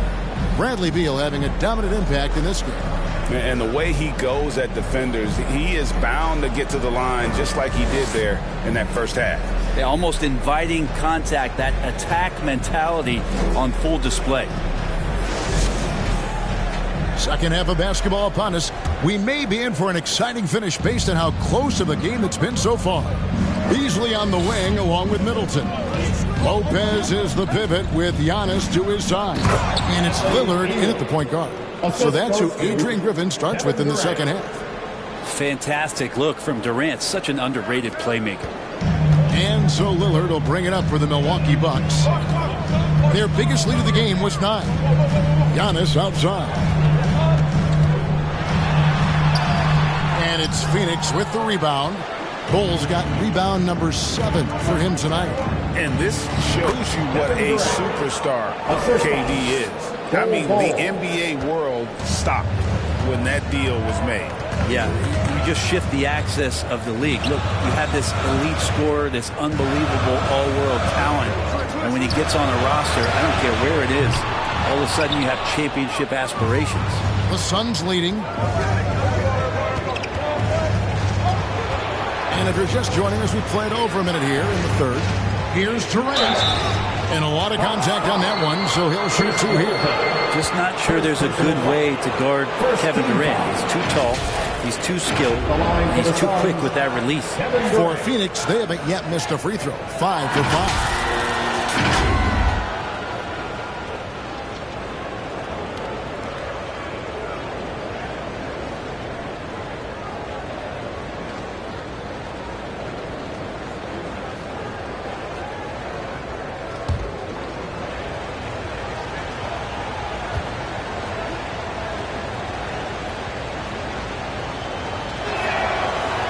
Bradley Beal having a dominant impact in this game. And the way he goes at defenders, he is bound to get to the line just like he did there in that first half. Yeah, almost inviting contact, that attack mentality on full display. Second half of basketball upon us. We may be in for an exciting finish based on how close of a game it's been so far. Beasley on the wing along with Middleton. Lopez is the pivot with Giannis to his side. And it's Lillard in at the point guard. So that's who Adrian Griffin starts with in the second half. Fantastic look from Durant. Such an underrated playmaker. And so Lillard will bring it up for the Milwaukee Bucks. Their biggest lead of the game was 9. Giannis outside. And it's Phoenix with the rebound. Cole's got rebound number 7 for him tonight. And this shows you what a superstar KD is. I mean, the NBA world stopped when that deal was made. Yeah, you just shift the axis of the league. Look, you have this elite scorer, this unbelievable all-world talent, and when he gets on a roster, I don't care where it is, all of a sudden you have championship aspirations. The Suns leading. And if you're just joining us, we played over a minute here in the third. Here's Durant. And a lot of contact on that one, so he'll shoot 2 here. Just not sure there's a good way to guard Kevin Durant. He's too tall, he's too skilled, he's too quick with that release. For Phoenix, they haven't yet missed a free throw. 5 for 5.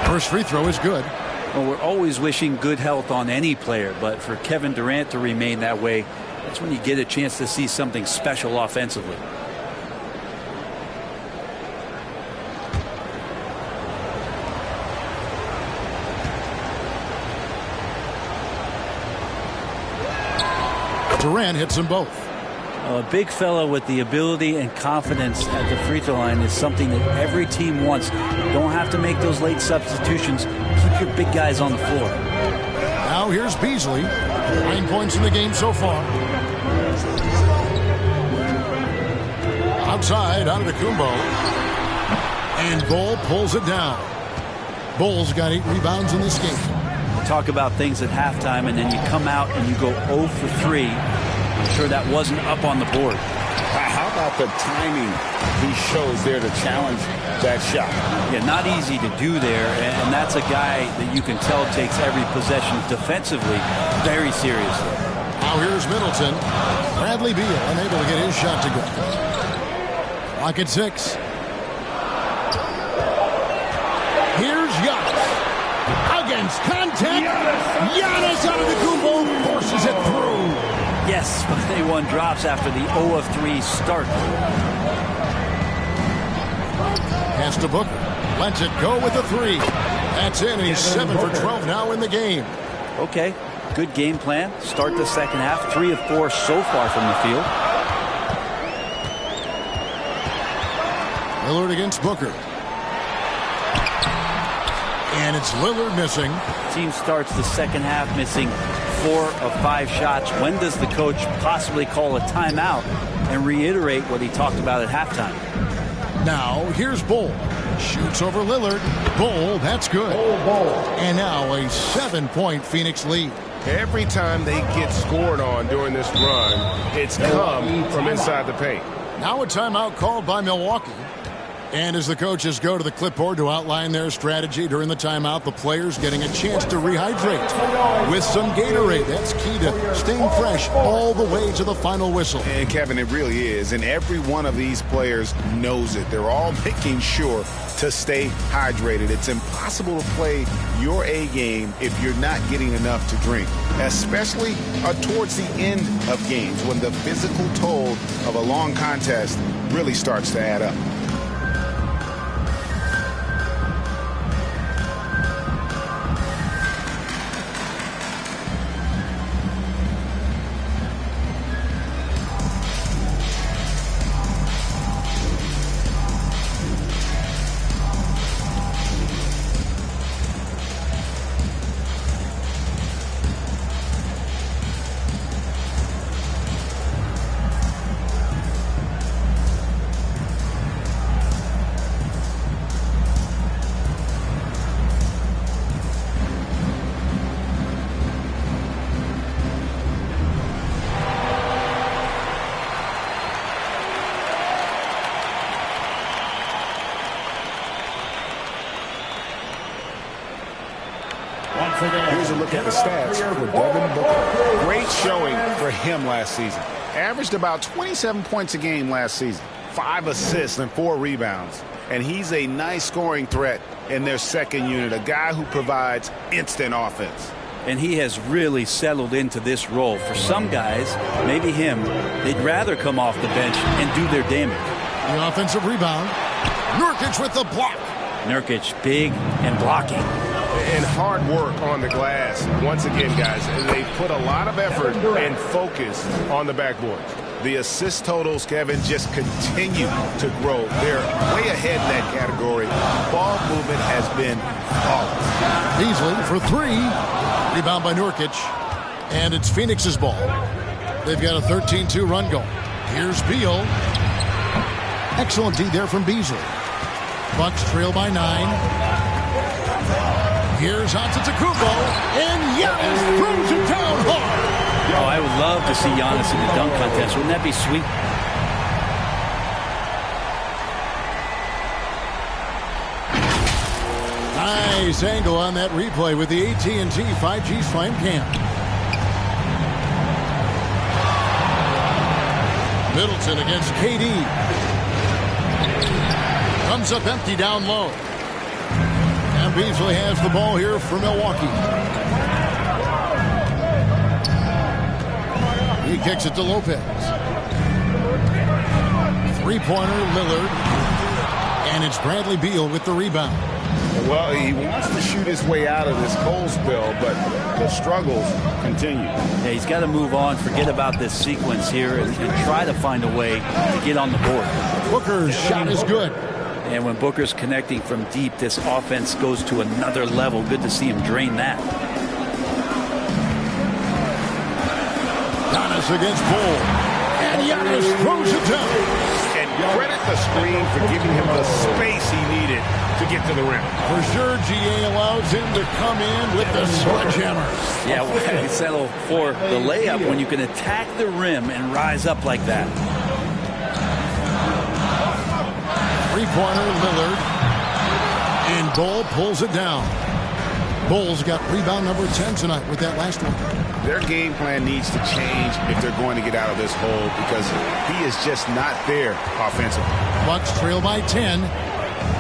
First free throw is good. Well, we're always wishing good health on any player, but for Kevin Durant to remain that way, that's when you get a chance to see something special offensively. Durant hits them both. A big fellow with the ability and confidence at the free throw line is something that every team wants. Don't have to make those late substitutions. Keep your big guys on the floor. Now here's Beasley. 9 points in the game so far. Outside, Antetokounmpo. And Bull pulls it down. Bull's got 8 rebounds in this game. Talk about things at halftime, and then you come out and you go 0 for 3. I'm sure that wasn't up on the board. How about the timing he shows there to challenge that shot? Yeah, not easy to do there, and that's a guy that you can tell takes every possession defensively very seriously. Now here's Middleton. Bradley Beal unable to get his shot to go. Clock at 6. Here's Giannis. Against contact. Giannis Antetokounmpo forces it through. Yes, but they won drops after the 0 of 3 start. Pass to Booker. Lets it go with a 3. That's in, and he's 7 for 12 now in the game. Okay, good game plan. Start the second half. 3 of 4 so far from the field. Lillard against Booker. And it's Lillard missing. Team starts the second half missing 4 of 5 shots. When does the coach possibly call a timeout and reiterate what he talked about at halftime? Now, here's Bull. Shoots over Lillard. Bull, that's good. And now a 7-point Phoenix lead. Every time they get scored on during this run, it's come from inside the paint. Now a timeout called by Milwaukee. And as the coaches go to the clipboard to outline their strategy during the timeout, the players getting a chance to rehydrate with some Gatorade. That's key to staying fresh all the way to the final whistle. And Kevin, it really is. And every one of these players knows it. They're all making sure to stay hydrated. It's impossible to play your A game if you're not getting enough to drink, especially towards the end of games when the physical toll of a long contest really starts to add up. Here's a look at the stats for Devin Booker. Great showing for him last season. Averaged about 27 points a game last season. 5 assists and 4 rebounds. And he's a nice scoring threat in their second unit, a guy who provides instant offense. And he has really settled into this role. For some guys, maybe him, they'd rather come off the bench and do their damage. The offensive rebound. Nurkic with the block. Nurkic big and blocking. And hard work on the glass. Once again, guys, they put a lot of effort and focus on the backboard. The assist totals, Kevin, just continue to grow. They're way ahead in that category. Ball movement has been flawless. Beasley for 3. Rebound by Nurkic. And it's Phoenix's ball. They've got a 13-2 run going. Here's Beal. Excellent D there from Beasley. Bucks trail by 9. Here's Antetokounmpo, and Giannis throws it down hard. Oh, I would love to see Giannis in the dunk contest. Wouldn't that be sweet? Nice angle on that replay with the AT&T 5G Slam Cam. Middleton against KD. Comes up empty down low. And Beasley has the ball here for Milwaukee. He kicks it to Lopez. Three-pointer, Lillard. And it's Bradley Beal with the rebound. Well, he wants to shoot his way out of this cold spell, but the struggles continue. Yeah, he's got to move on, forget about this sequence here, and try to find a way to get on the board. Booker's shot is good. And when Booker's connecting from deep, this offense goes to another level. Good to see him drain that. Giannis against Bull. And Giannis throws it down. And credit the screen for giving him the space he needed to get to the rim. For sure, GA allows him to come in with the sledgehammer. Yeah, why you settle for the layup when you can attack the rim and rise up like that? Three-pointer, Lillard. And Bull pulls it down. Bull's got rebound number 10 tonight with that last one. Their game plan needs to change if they're going to get out of this hole because he is just not there offensively. Bucks trail by 10.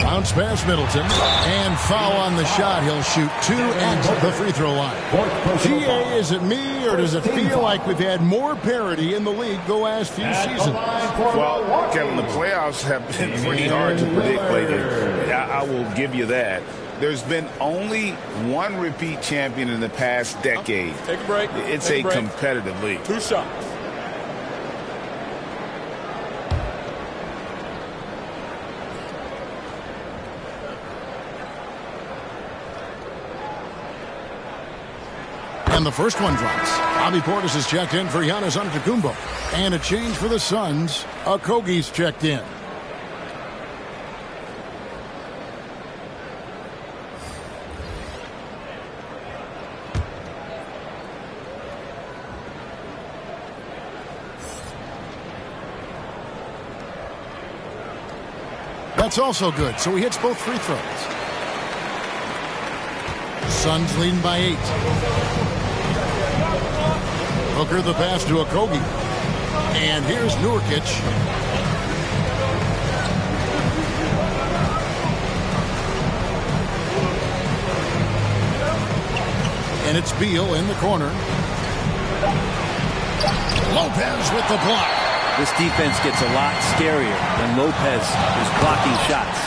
Bounce pass Middleton. And foul on the shot. He'll shoot 2 at the free throw line. GA, is it me or does it feel like we've had more parity in the league the last few seasons? Well, Kevin, the playoffs have been pretty hard to predict lately. I will give you that. There's been only one repeat champion in the past decade. Take a break. It's a competitive league. 2 shots. And the first one drops. Bobby Portis is checked in for Giannis Antetokounmpo. And a change for the Suns. Okogie's checked in. That's also good, so he hits both free throws. Suns leading by 8. Booker the pass to Okogie. And here's Nurkic. And it's Beal in the corner. Lopez with the block. This defense gets a lot scarier when Lopez is blocking shots.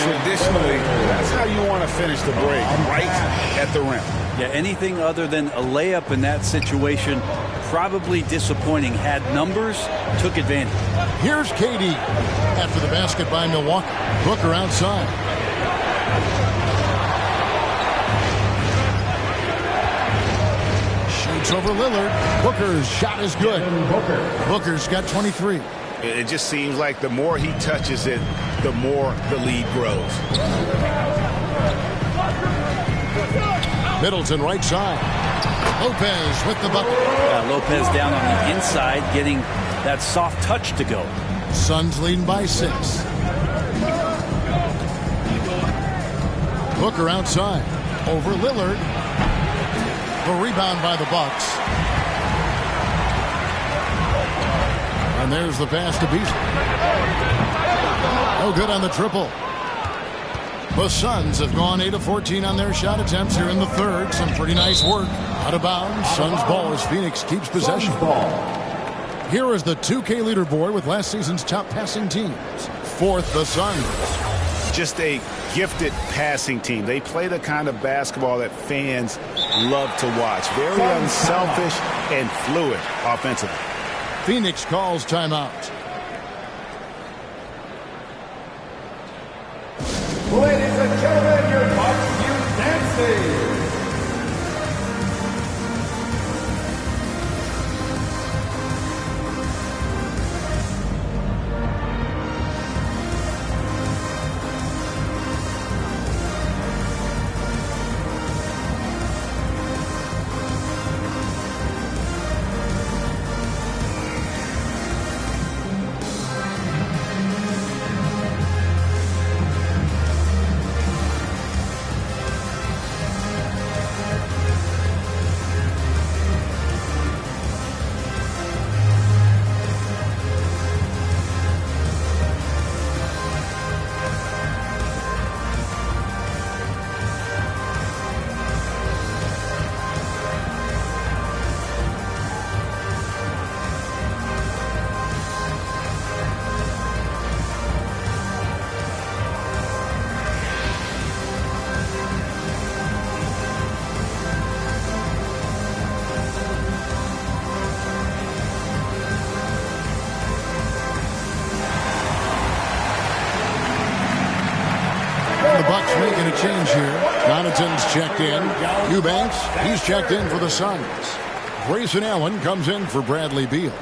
Traditionally, that's how you want to finish the break, right at the rim. Yeah, anything other than a layup in that situation, probably disappointing. Had numbers, took advantage. Here's KD after the basket by Milwaukee. Booker outside. Shoots over Lillard. Booker's shot is good. Booker's got 23. It just seems like the more he touches it, the more the lead grows. Middleton right side. Lopez with the bucket. Lopez down on the inside, getting that soft touch to go. Suns leading by 6. Booker outside. Over Lillard. The rebound by the Bucks. And there's the pass to Beasley. Oh, good on the triple. The Suns have gone 8 of 14 on their shot attempts here in the third. Some pretty nice work. Out of bounds. Suns ball as Phoenix keeps possession. Here is the 2K leaderboard with last season's top passing teams. 4th, the Suns. Just a gifted passing team. They play the kind of basketball that fans love to watch. Very unselfish and fluid offensively. Phoenix calls timeout. Ladies and gentlemen, your Bucks Youth Dancing. Bucks making a change here. Connaughton's checked in. Eubanks, he's checked in for the Suns. Grayson Allen comes in for Bradley Beal.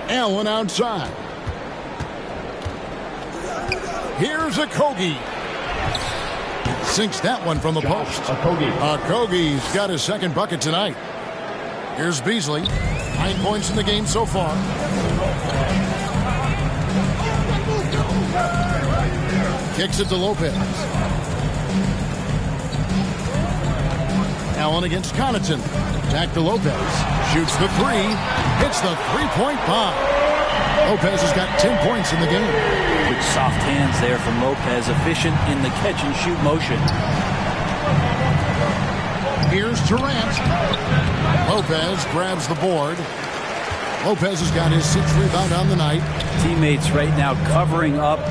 Allen outside. Here's Okogie. Sinks that one from the post. Okogie's got his second bucket tonight. Here's Beasley. 9 points in the game so far. Kicks it to Lopez. Allen against Connaughton. Back to Lopez. Shoots the three. Hits the three-point bomb. Lopez has got 10 points in the game. Good soft hands there from Lopez. Efficient in the catch-and-shoot motion. Here's Durant. Lopez grabs the board. Lopez has got his 6th rebound on the night. Teammates right now covering up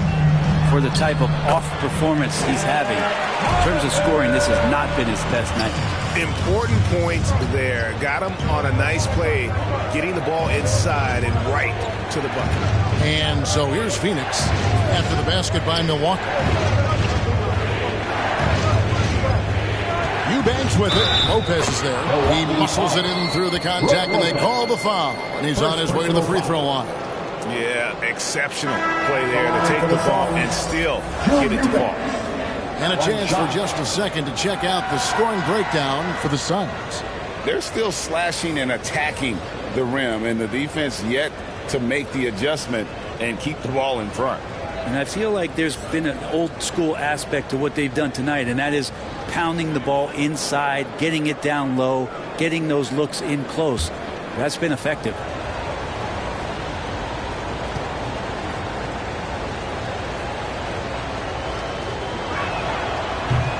for the type of off performance he's having. In terms of scoring, this has not been his best night. Important points there. Got him on a nice play, getting the ball inside and right to the bucket. And so here's Phoenix after the basket by Milwaukee. Eubanks with it. Lopez is there. He muscles it in through the contact, and they call the foul. And he's on his way to the free throw line. Yeah, exceptional play there to take the ball and still get it to fall. And a chance for just a second to check out the scoring breakdown for the Suns. They're still slashing and attacking the rim, and the defense yet to make the adjustment and keep the ball in front. And I feel like there's been an old school aspect to what they've done tonight, and that is pounding the ball inside, getting it down low, getting those looks in close. That's been effective.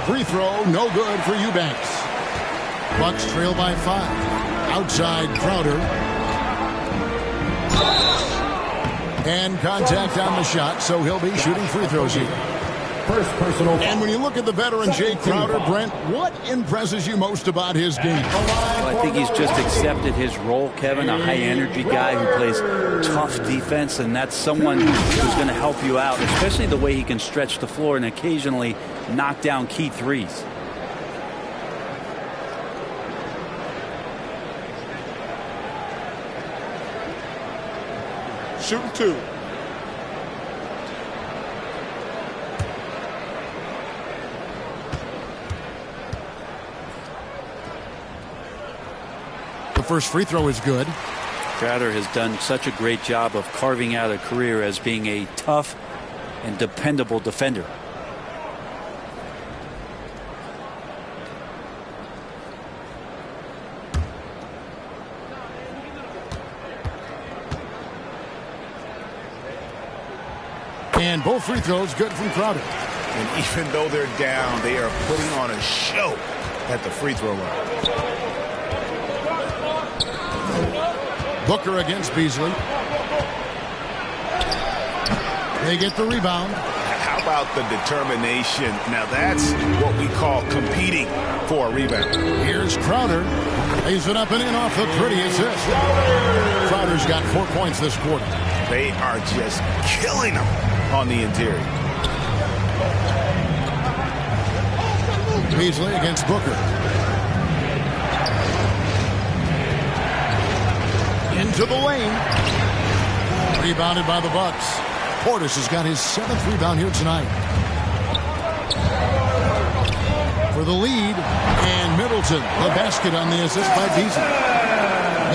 Free throw, no good for Eubanks. Bucks trail by 5. Outside Crowder. And contact on the shot, so he'll be shooting free throws here. First personal. And when you look at the veteran Jay Crowder, Brent, what impresses you most about his game? Well, I think he's just accepted his role, Kevin, a high-energy guy who plays tough defense, and that's someone who's going to help you out, especially the way he can stretch the floor and occasionally knock down key threes. Shooting 2. The first free throw is good. Crowder has done such a great job of carving out a career as being a tough and dependable defender. And both free throws good from Crowder. And even though they're down, they are putting on a show at the free throw line. Booker against Beasley. They get the rebound. How about the determination? Now that's what we call competing for a rebound. Here's Crowder. Lays it up and in off the pretty assist. Crowder's got 4 points this quarter. They are just killing them on the interior. Beasley against Booker. Into the lane. Rebounded by the Bucks. Portis has got his 7th rebound here tonight. For the lead, and Middleton, the basket on the assist by Beasley.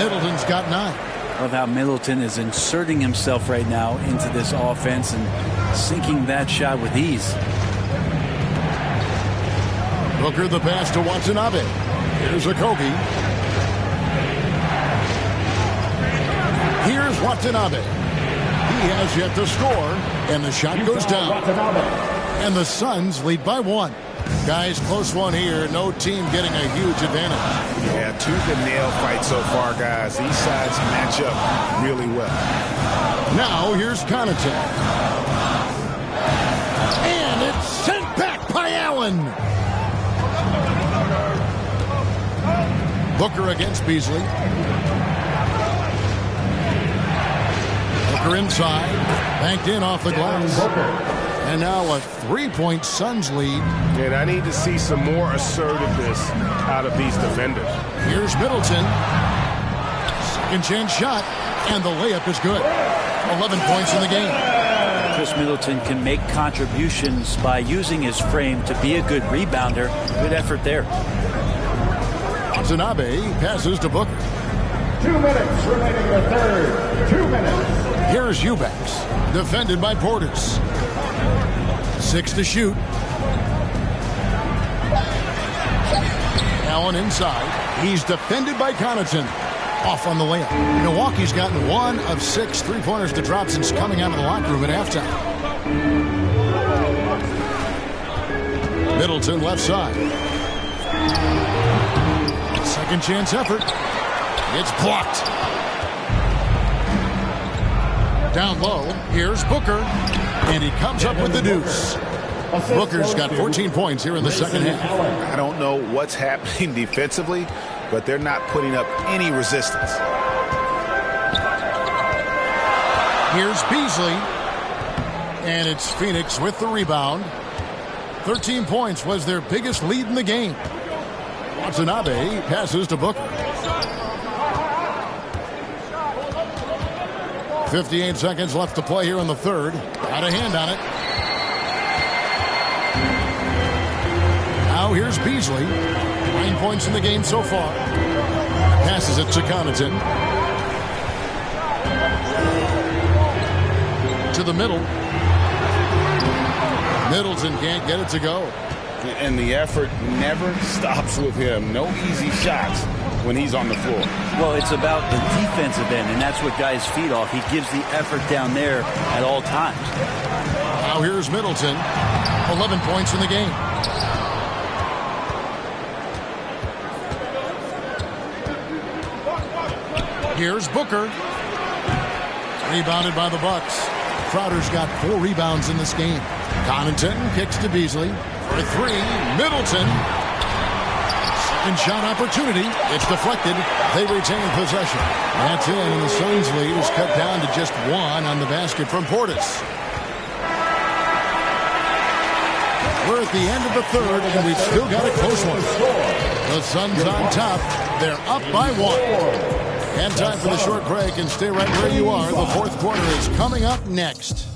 Middleton's got 9. Love how Middleton is inserting himself right now into this offense and sinking that shot with ease. Booker the pass to Watanabe. Here's Okogie. Here's Watanabe. He has yet to score, and the shot goes down. And the Suns lead by 1. Guys, close one here. No team getting a huge advantage. Yeah, tooth and nail fight so far, guys. These sides match up really well. Now here's Connaughton. And it's sent back by Allen. Booker against Beasley. Booker inside. Banked in off the glass. And now a 3-point Suns lead. And I need to see some more assertiveness out of these defenders. Here's Middleton. Second chance shot. And the layup is good. 11 points in the game. Chris Middleton can make contributions by using his frame to be a good rebounder. Good effort there. Watanabe passes to Booker. 2 minutes remaining in the third. 2 minutes. Here's Eubanks. Defended by Portis. 6 to shoot. Allen inside. He's defended by Connaughton. Off on the layup. Milwaukee's gotten 1 of 6 3-pointers to drop since coming out of the locker room at halftime. Middleton left side. Second chance effort. It's blocked. Down low. Here's Booker. And he comes up with the deuce. Booker's got 14 points here in the second half. I don't know what's happening defensively, but they're not putting up any resistance. Here's Beasley. And it's Phoenix with the rebound. 13 points was their biggest lead in the game. Watanabe passes to Booker. 58 seconds left to play here in the third. Got a hand on it. Now here's Beasley. 9 points in the game so far. Passes it to Connaughton. To the middle. Middleton can't get it to go. And the effort never stops with him. No easy shots when he's on the floor. Well, it's about the defensive end, and that's what guys feed off. He gives the effort down there at all times. Now here's Middleton. 11 points in the game. Here's Booker. Rebounded by the Bucks. Crowder's got 4 rebounds in this game. Connaughton kicks to Beasley. For 3, Middleton. Second shot opportunity. It's deflected. They retain possession. That's in, and the Suns' lead is cut down to just 1 on the basket from Portis. We're at the end of the third, and we've still got a close one. The Suns on top. They're up by 1. And time for the short break, and stay right where you are. The fourth quarter is coming up next.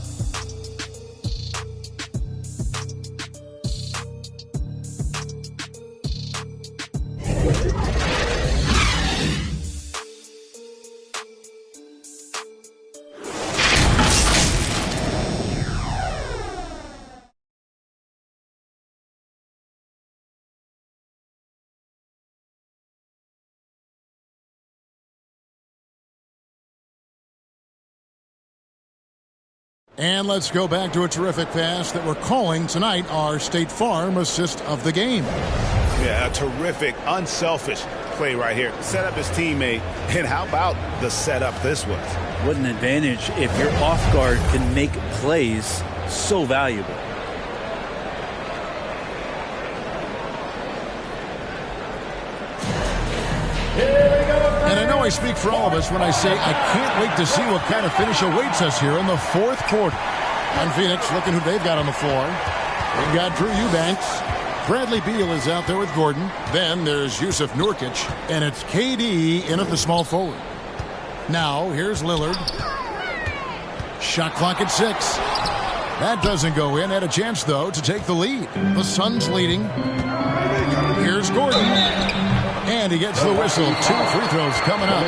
And let's go back to a terrific pass that we're calling tonight our State Farm assist of the game. Yeah, a terrific, unselfish play right here. Set up his teammate, and how about the setup this was? What an advantage if your off guard can make plays so valuable. And I know I speak for all of us when I say I can't wait to see what kind of finish awaits us here in the fourth quarter. And Phoenix, looking who they've got on the floor. They've got Drew Eubanks. Bradley Beal is out there with Gordon. Then there's Yusuf Nurkic. And it's KD in at the small forward. Now, here's Lillard. Shot clock at 6. That doesn't go in. Had a chance, though, to take the lead. The Suns leading. Here's Gordon. And he gets the whistle. 2 free throws coming up.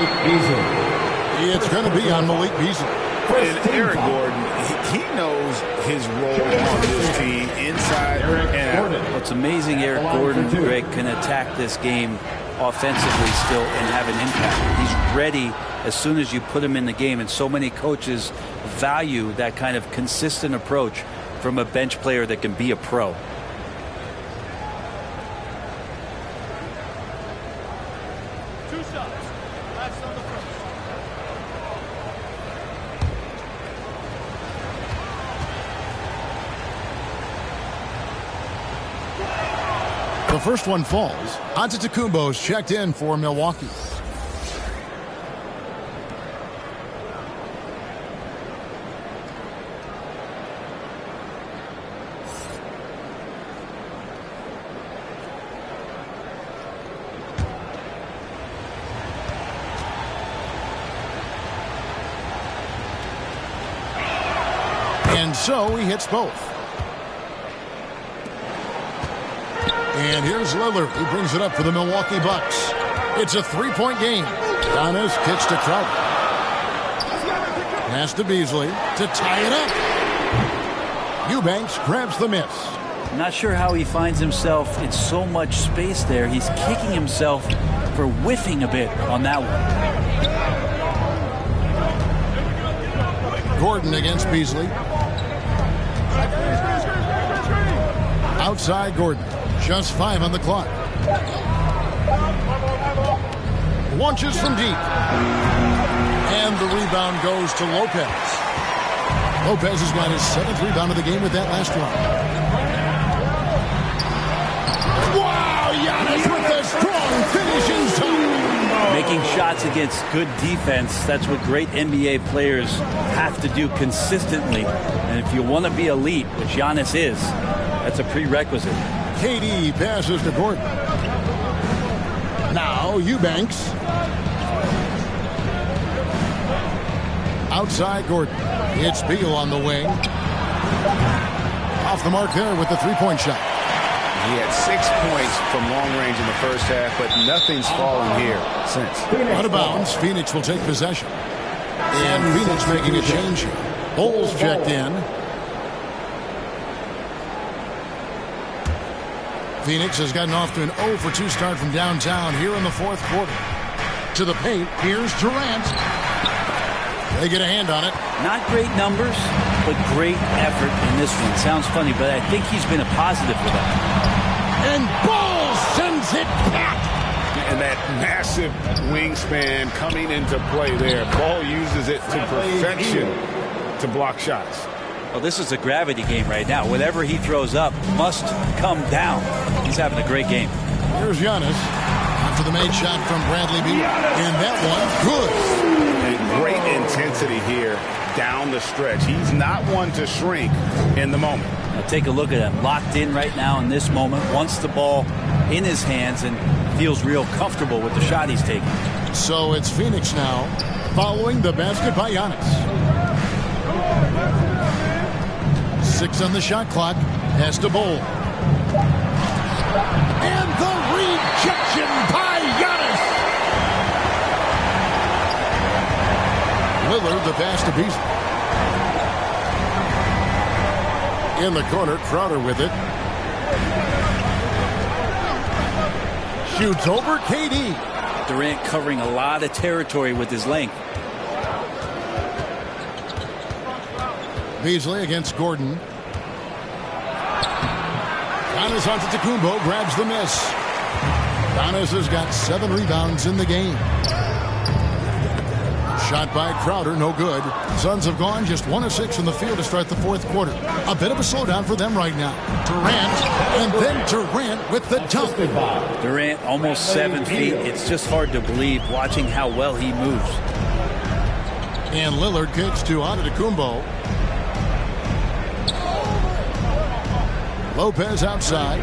It's going to be on Malik Beasley. And Eric Gordon, he knows his role on this team inside and out. What's amazing, Eric Gordon, Greg, can attack this game offensively still and have an impact. He's ready as soon as you put him in the game, and so many coaches value that kind of consistent approach from a bench player that can be a pro. The first one falls. Antetokounmpo's checked in for Milwaukee. And so he hits both. And here's Lillard. He brings it up for the Milwaukee Bucks. It's a three-point game. Giannis kicks to Crowder. Pass to Beasley to tie it up. Eubanks grabs the miss. Not sure how he finds himself in so much space there. He's kicking himself for whiffing a bit on that one. Gordon against Beasley. Outside Gordon. Just 5 on the clock. Launches from deep. And the rebound goes to Lopez. Lopez has got his 7th rebound of the game with that last one. Wow, Giannis with a strong finishing zone. Making shots against good defense, that's what great NBA players have to do consistently. And if you want to be elite, which Giannis is, that's a prerequisite. KD passes to Gordon. Now Eubanks. Outside Gordon. It's Beal on the wing. Off the mark there with the three-point shot. He had 6 points from long range in the first half, but nothing's fallen here since. Out of bounds, Phoenix will take possession. And Phoenix making a change here. Bulls checked in. Phoenix has gotten off to an 0 for 2 start from downtown here in the fourth quarter. To the paint, here's Durant. They get a hand on it. Not great numbers, but great effort in this one. Sounds funny, but I think he's been a positive for them. And Ball sends it back. And that massive wingspan coming into play there. Ball uses it to perfection to block shots. Well, this is a gravity game right now. Whatever he throws up must come down. He's having a great game. Here's Giannis after the made shot from Bradley Beal. And that one, good. And great intensity here down the stretch. He's not one to shrink in the moment. Now take a look at him. Locked in right now in this moment. Wants the ball in his hands and feels real comfortable with the shot he's taking. So it's Phoenix now following the basket by Giannis. 6 on the shot clock. Has to bowl. And the rejection by Giannis. Lillard, the pass to Beasley. In the corner, Crowder with it. Shoots over KD. Durant covering a lot of territory with his length. Beasley against Gordon. Giannis onto Tacumbo, grabs the miss. Giannis has got 7 rebounds in the game. Shot by Crowder, no good. Suns have gone just 1 of 6 from the field to start the fourth quarter. A bit of a slowdown for them right now. Durant, and then Durant with the dunk. Durant almost 7 feet. It's just hard to believe watching how well he moves. And Lillard kicks to Antetokounmpo. Lopez outside,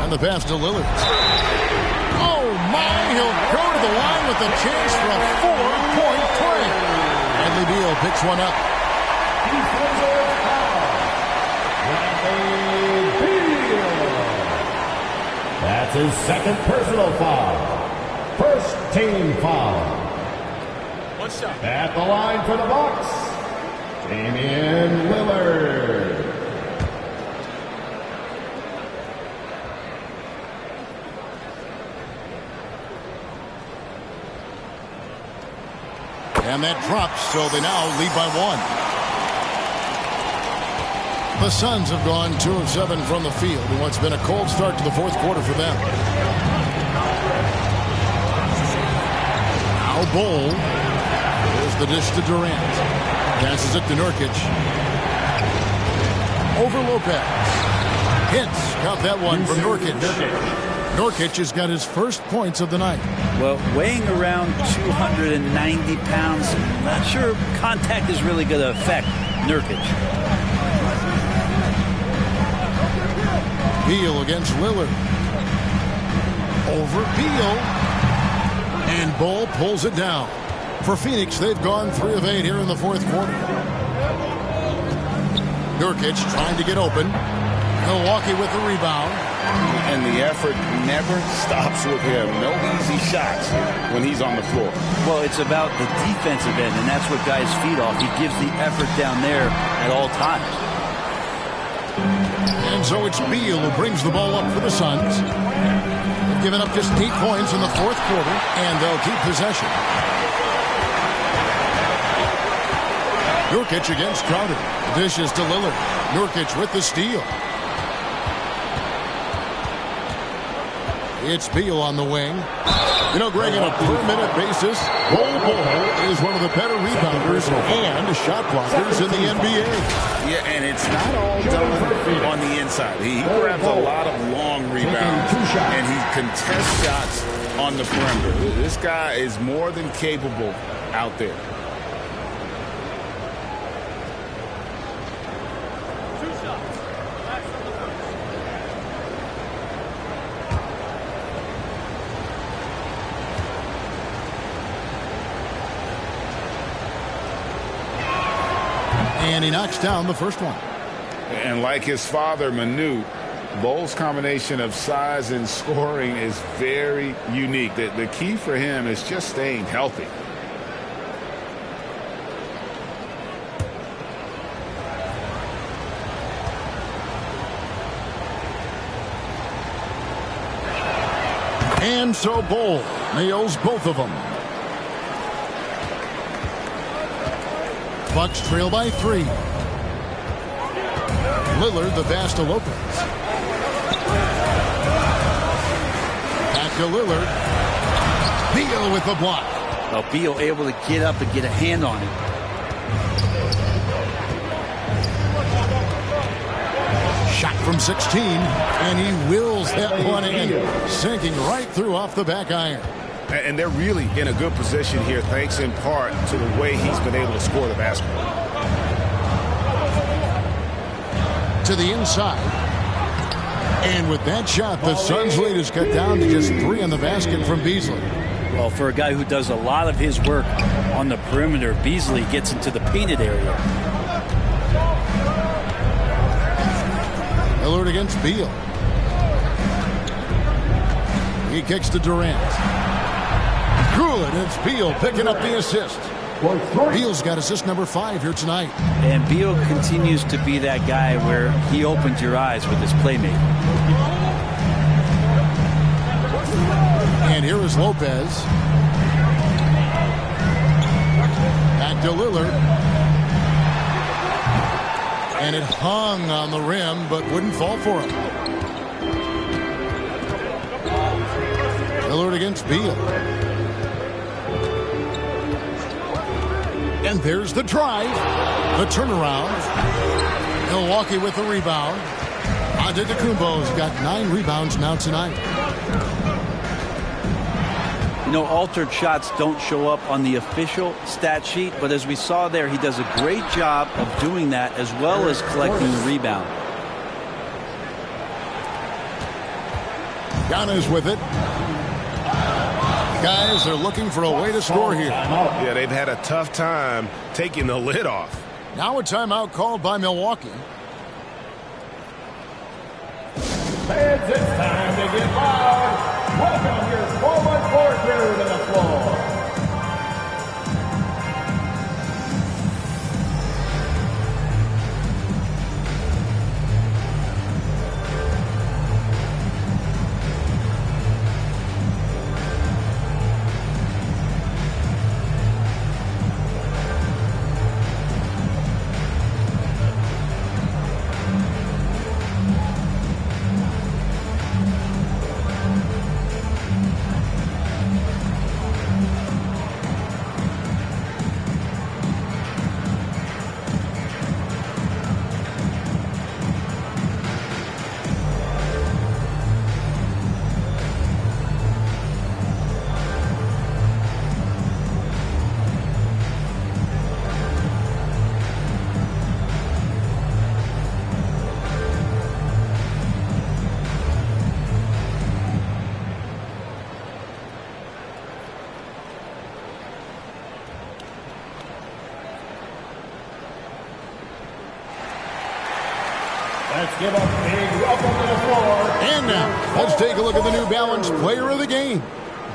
and the pass to Lillard. Oh my, he'll go to the line with a chance for a 4-point play. Bradley Beal picks one up. That's his second personal foul. First team foul. At the line for the Bucks, Damian Lillard. And that drops, so they now lead by 1. The Suns have gone 2 of 7 from the field in what's been a cold start to the fourth quarter for them. Now Bol. There's the dish to Durant. Passes it to Nurkic. Over Lopez. Hits. Got that one from Nurkic. Nurkic has got his first points of the night. Well, weighing around 290 pounds, not sure contact is really going to affect Nurkic. Beal against Lillard. Over Beal. And Bol pulls it down. For Phoenix, they've gone 3 of 8 here in the fourth quarter. Nurkic trying to get open. Milwaukee with the rebound. And the effort never stops with him. No easy shots when he's on the floor. Well, it's about the defensive end, and that's what guys feed off. He gives the effort down there at all times. And so it's Beal who brings the ball up for the Suns. They've given up just 8 points in the fourth quarter, and they'll keep possession. Nurkic against Crowder. Dishes to Lillard. Nurkic with the steal. It's Beal on the wing. You know, Greg, on a per-minute basis, Bol is one of the better rebounders and shot blockers in the NBA. Yeah, and it's not all done on the inside. He grabs a lot of long rebounds, and he contests shots on the perimeter. This guy is more than capable out there. And he knocks down the first one. And like his father, Manu, Bol's combination of size and scoring is very unique. The key for him is just staying healthy. And so Bol nails both of them. Bucks trail by 3. Lillard, the pass to Lopez. Back to Lillard. Beal with the block. Well, Beal able to get up and get a hand on it. Shot from 16, and he wills that one in, sinking right through off the back iron. And they're really in a good position here, thanks in part to the way he's been able to score the basketball. To the inside. And with that shot, the Suns' lead is cut down to just 3 on the basket from Beasley. Well, for a guy who does a lot of his work on the perimeter, Beasley gets into the painted area. Lillard against Beal. He kicks to Durant. Good, and it's Beal picking up the assist. Beal's got assist number 5 here tonight. And Beal continues to be that guy where he opens your eyes with his playmaking. And here is Lopez. Back to Lillard. And it hung on the rim, but wouldn't fall for him. Lillard against Beal. And there's the drive. The turnaround. Milwaukee with the rebound. Antetokounmpo's got 9 rebounds now tonight. You know, altered shots don't show up on the official stat sheet, but as we saw there, he does a great job of doing that as well as collecting the rebound. Giannis with it. Guys are looking for a way to score here. Yeah, they've had a tough time taking the lid off. Now a timeout called by Milwaukee. Fans, it's time to get loud. Welcome your forward court crew to the floor. Let's give a big welcome to the floor. And now, let's take a look at the New Balance Player of the Game,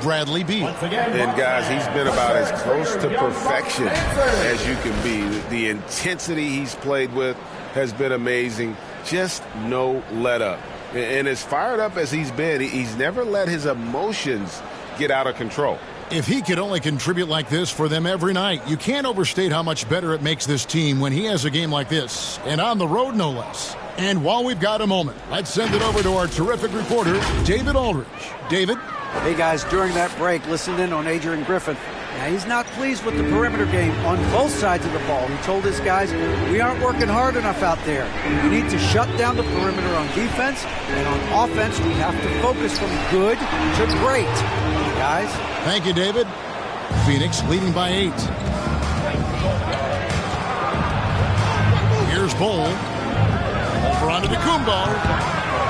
Bradley Beal. And guys, he's been about as close to perfection as you can be. The intensity he's played with has been amazing. Just no let up. And as fired up as he's been, he's never let his emotions get out of control. If he could only contribute like this for them every night, you can't overstate how much better it makes this team when he has a game like this, and on the road no less. And while we've got a moment, let's send it over to our terrific reporter, David Aldridge. David? Hey guys, during that break, listened in on Adrian Griffin. Now, he's not pleased with the perimeter game on both sides of the ball. He told his guys, we aren't working hard enough out there. We need to shut down the perimeter on defense, and on offense, we have to focus from good to great. Guys? Thank you, David. Phoenix leading by 8. Here's Bull. Over onto Kumbo.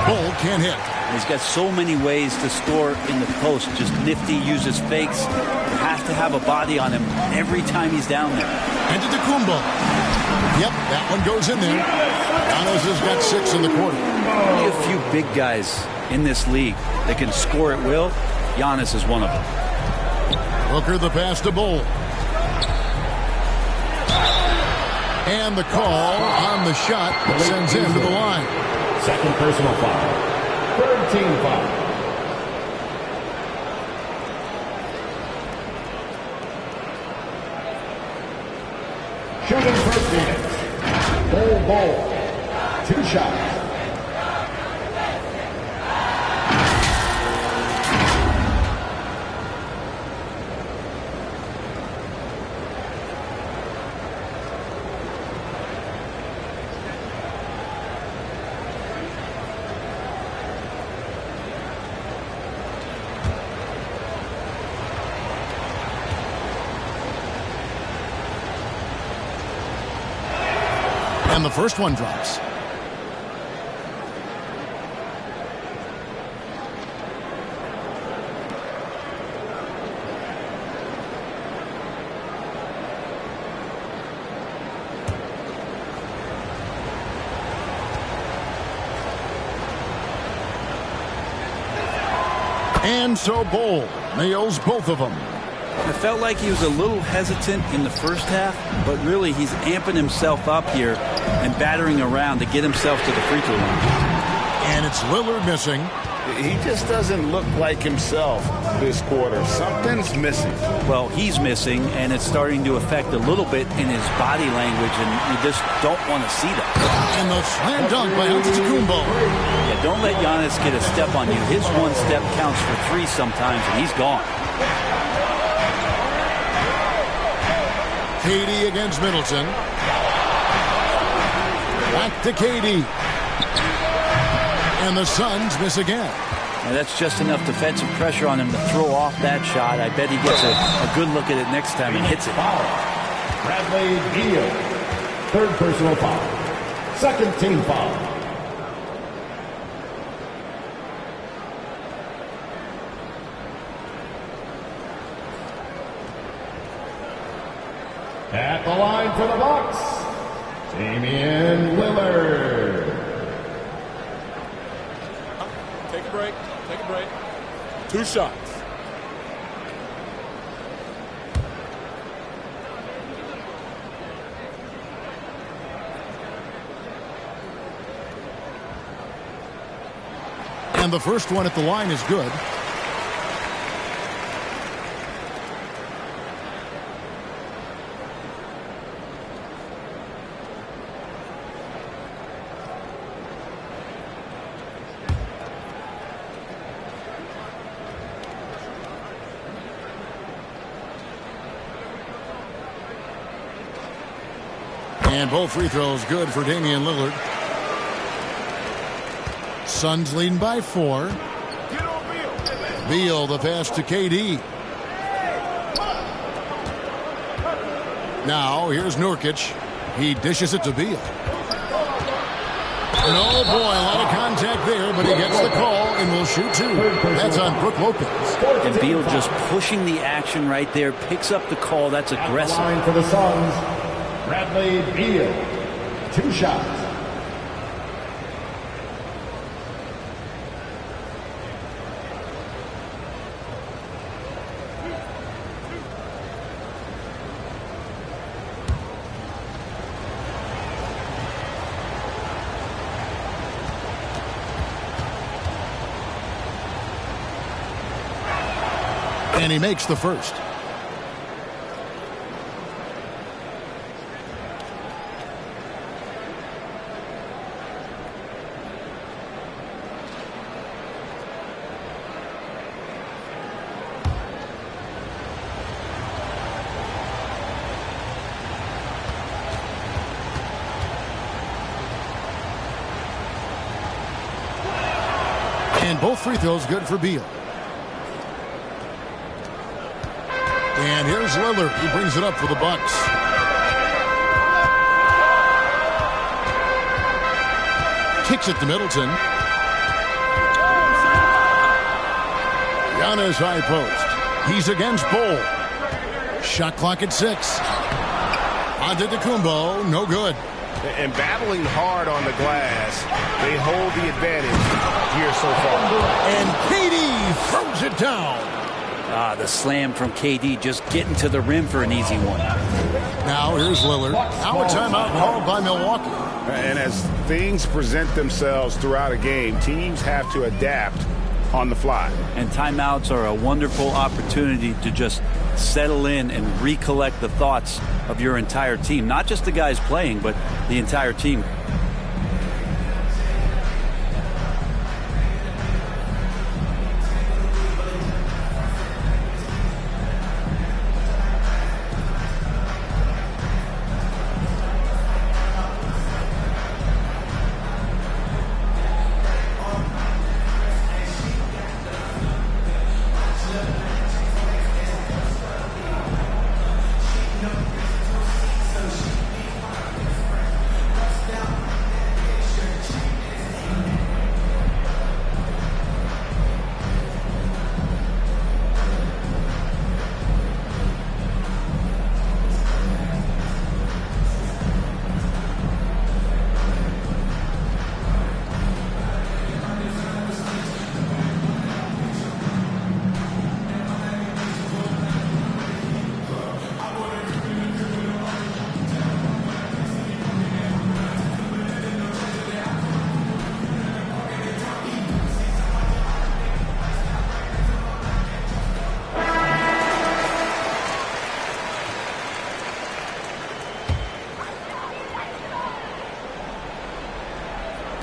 Bull can't hit. He's got so many ways to score in the post. Just nifty, uses fakes. You have to have a body on him every time he's down there. And to Kumbo. Yep, that one goes in there. Giannis has got 6 in the quarter. Only a few big guys in this league that can score at will. Giannis is one of them. Booker the pass to Bull. And the call on the shot that sends him to the line. Second personal foul. Third team foul. Shooting for Phoenix. Bull. 2 shots. And the first one drops. And so Bull nails both of them. I felt like he was a little hesitant in the first half, but really he's amping himself up here and battering around to get himself to the free throw line. And it's Lillard missing. He just doesn't look like himself this quarter. Something's missing. Well, he's missing, and it's starting to affect a little bit in his body language, and you just don't want to see that. And the slam dunk by Antetokounmpo. Yeah, don't let Giannis get a step on you. His one step counts for 3 sometimes, and he's gone. KD against Middleton. Back to KD. And the Suns miss again. And that's just enough defensive pressure on him to throw off that shot. I bet he gets a good look at it next time and hits it. Bradley Beal. Third personal foul. Second team foul. At the line for the Bucks, Damian Lillard. Take a break. Take a break. 2 shots. And the first one at the line is good. And both free throws good for Damian Lillard. Suns leading by 4. Beal the pass to KD. Now here's Nurkic. He dishes it to Beal. And oh boy, a lot of contact there, but he gets the call and will shoot 2. That's on Brook Lopez. And Beal just pushing the action right there, picks up the call. That's aggressive. Line for the Suns, Bradley Beal. 2 shots. And he makes the first. And both free throws good for Beal. And here's Lillard. He brings it up for the Bucks. Kicks it to Middleton. Giannis high post. He's against Bull. Shot clock at 6. Antetokounmpo, no good. And battling hard on the glass, they hold the advantage here so far. And KD throws it down. The slam from KD, just getting to the rim for an easy one. Now here's Lillard. Now a timeout called by Milwaukee. And as things present themselves throughout a game, teams have to adapt on the fly. And timeouts are a wonderful opportunity to just settle in and recollect the thoughts of your entire team. Not just the guys playing, but the entire team.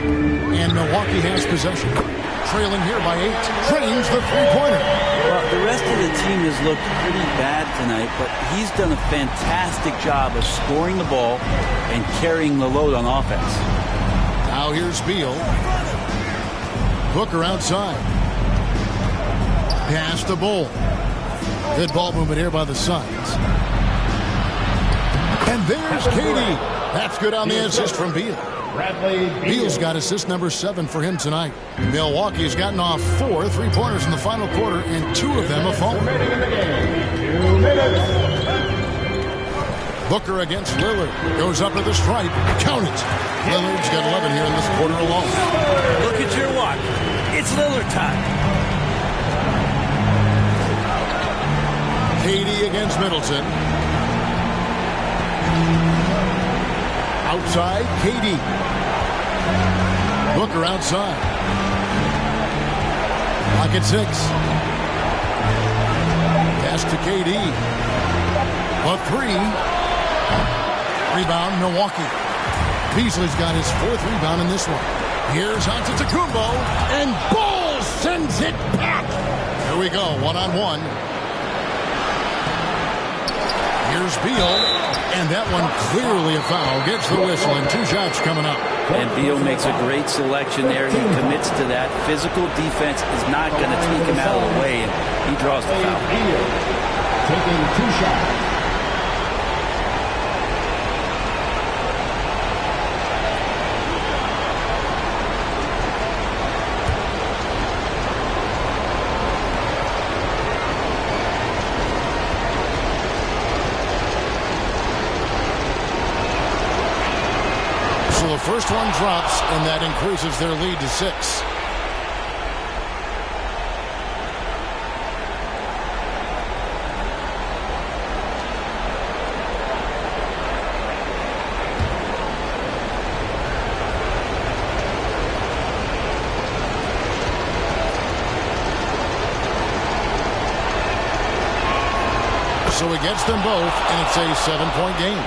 And Milwaukee has possession. Trailing here by 8. Drains the three-pointer. Well, the rest of the team has looked pretty bad tonight, but he's done a fantastic job of scoring the ball and carrying the load on offense. Now here's Beal. Booker outside. Pass to Bull. Good ball movement here by the Suns. And there's KD. That's good on the assist from Beal. Beal's got assist number 7 for him tonight. Milwaukee's gotten off 4 3-pointers in the final quarter, and 2 of them have fallen. Booker against Lillard. Goes up to the stripe. Count it. Lillard's got 11 here in this quarter alone. Look at your watch. It's Lillard time. KD against Middleton. Outside, KD. Booker outside. Pocket 6. Pass to KD. A 3. Rebound, Milwaukee. Beasley's got his 4th rebound in this one. Here's Antetokounmpo, and Bull sends it back. Here we go, one-on-one. Here's Beal. And that one clearly a foul. Gets the whistle, and 2 shots coming up. And Beal makes a great selection there. He commits to that. Physical defense is not going to take him out of the way, and he draws the foul. Taking 2 shots. The first one drops, and that increases their lead to 6. so he gets them both, and it's a 7-point game.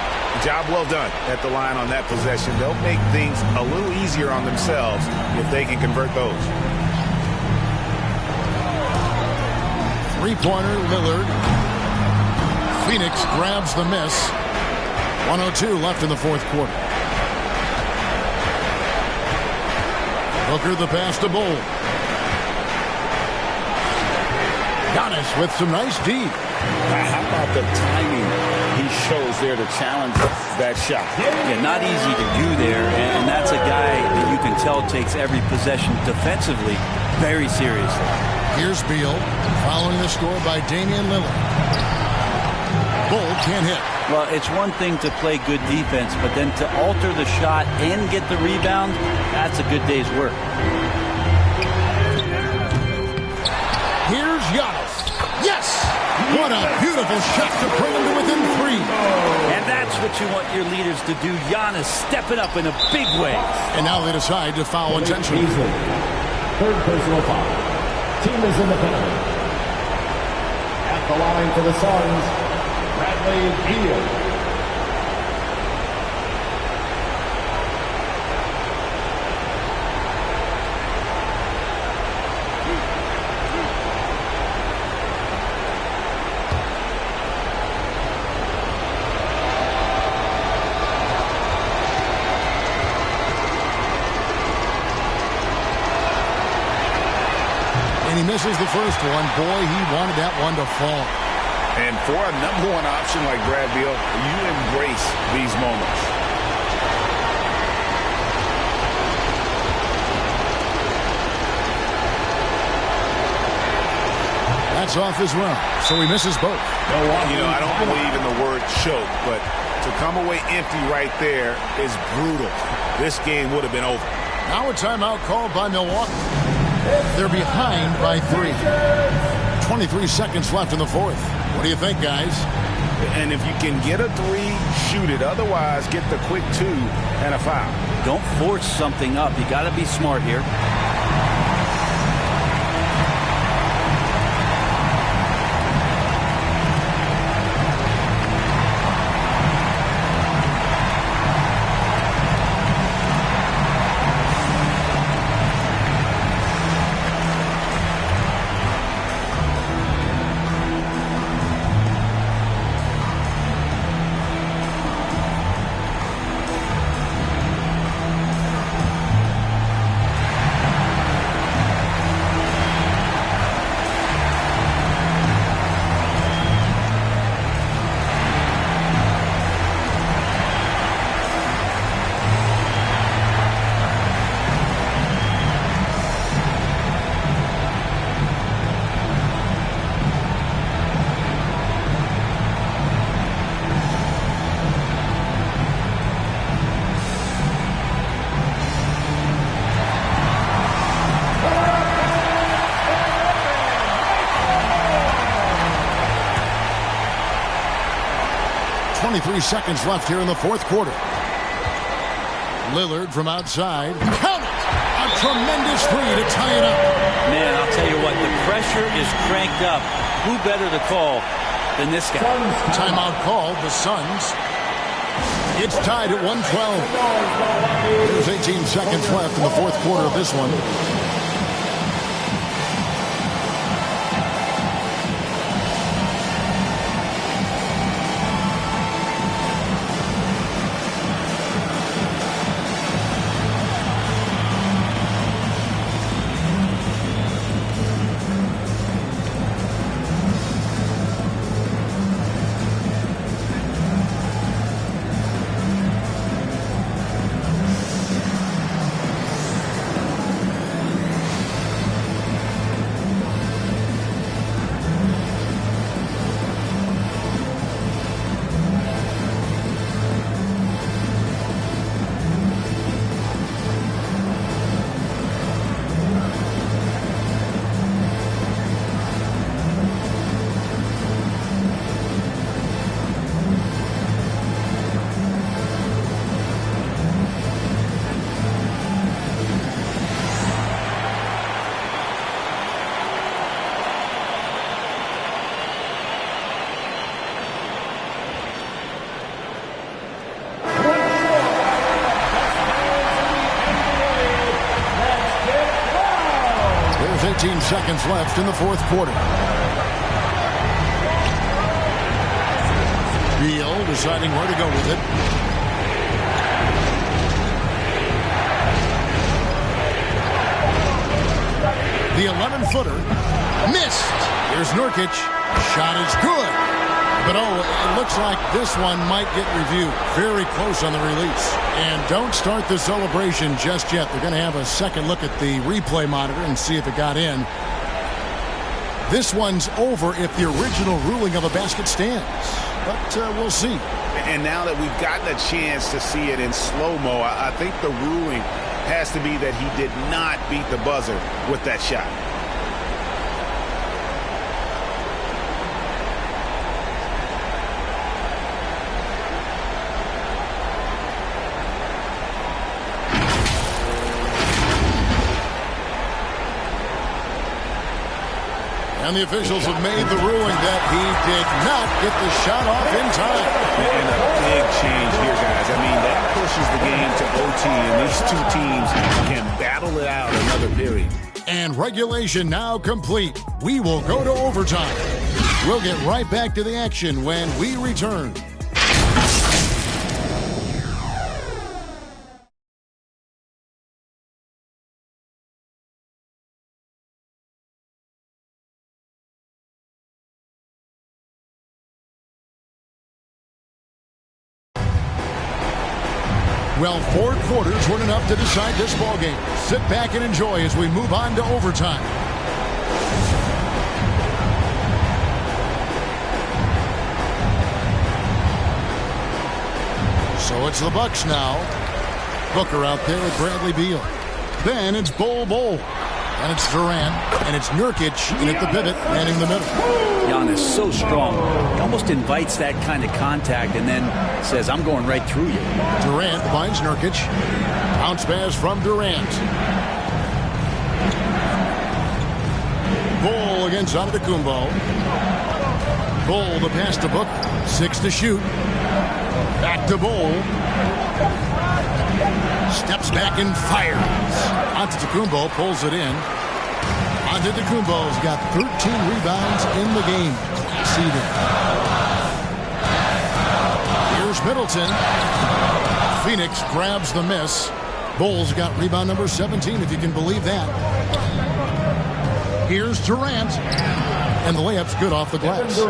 Job well done at the line on that possession. They'll make things a little easier on themselves if they can convert those. Three-pointer, Lillard. Phoenix grabs the miss. 1:02 left in the fourth quarter. Booker the pass to Bull. Giannis with some nice D. How about the timing he shows there to challenge that shot? Yeah, not easy to do there, and that's a guy that you can tell takes every possession defensively very seriously. Here's Beal, following the score by Damian Lillard. Bull can't hit. Well, it's one thing to play good defense, but then to alter the shot and get the rebound, that's a good day's work. Here's Giannis. Yes! What a beautiful shot to bring him to within 3. And that's what you want your leaders to do. Giannis stepping up in a big way. And now they decide to foul intentionally. Third personal foul. Team is in the penalty. At the line for the Suns, Bradley Beal. He misses the first one. Boy, he wanted that one to fall. And for a number one option like Brad Beal, you embrace these moments. That's off as well. So he misses both. You know, I don't believe in the word choke, but to come away empty right there is brutal. This game would have been over. Now a timeout called by Milwaukee. They're behind by 3. 23 seconds left in the fourth. What do you think, guys? And if you can get a 3, shoot it. Otherwise, get the quick 2 and a foul. Don't force something up. You got to be smart here. Seconds left here in the fourth quarter. Lillard from outside. Count it! A tremendous 3 to tie it up. Man, I'll tell you what, the pressure is cranked up. Who better to call than this guy? Timeout called, the Suns. It's tied at 112. There's 18 seconds left in the fourth quarter of this one. 14 seconds left in the fourth quarter. Beal deciding where to go with it. The 11-footer missed. Here's Nurkic. Shot is good. But it looks like this one might get reviewed. Very close on the release. And don't start the celebration just yet. They're going to have a second look at the replay monitor and see if it got in. This one's over if the original ruling of a basket stands. But we'll see. And now that we've gotten a chance to see it in slow-mo, I think the ruling has to be that he did not beat the buzzer with that shot. And the officials have made the ruling that he did not get the shot off in time. And a big change here, guys. I mean, that pushes the game to OT, and these two teams can battle it out another period. And regulation now complete. We will go to overtime. We'll get right back to the action when we return. Well, 4 quarters weren't enough to decide this ballgame. Sit back and enjoy as we move on to overtime. So it's the Bucks now. Booker out there with Bradley Beal. Then it's Bol. And it's Durant. And it's Nurkic in at the pivot, manning the middle. Giannis so strong. He almost invites that kind of contact and then says, I'm going right through you. Durant finds Nurkic. Bounce pass from Durant. Bol against Antetokounmpo. Bol the pass to Booker. 6 to shoot. Back to Bol. Steps back and fires. Antetokounmpo pulls it in. Antetokounmpo's got 13 rebounds in the game. Exceeding. Here's Middleton. Phoenix grabs the miss. Bulls got rebound number 17, if you can believe that. Here's Durant. And the layup's good off the glass.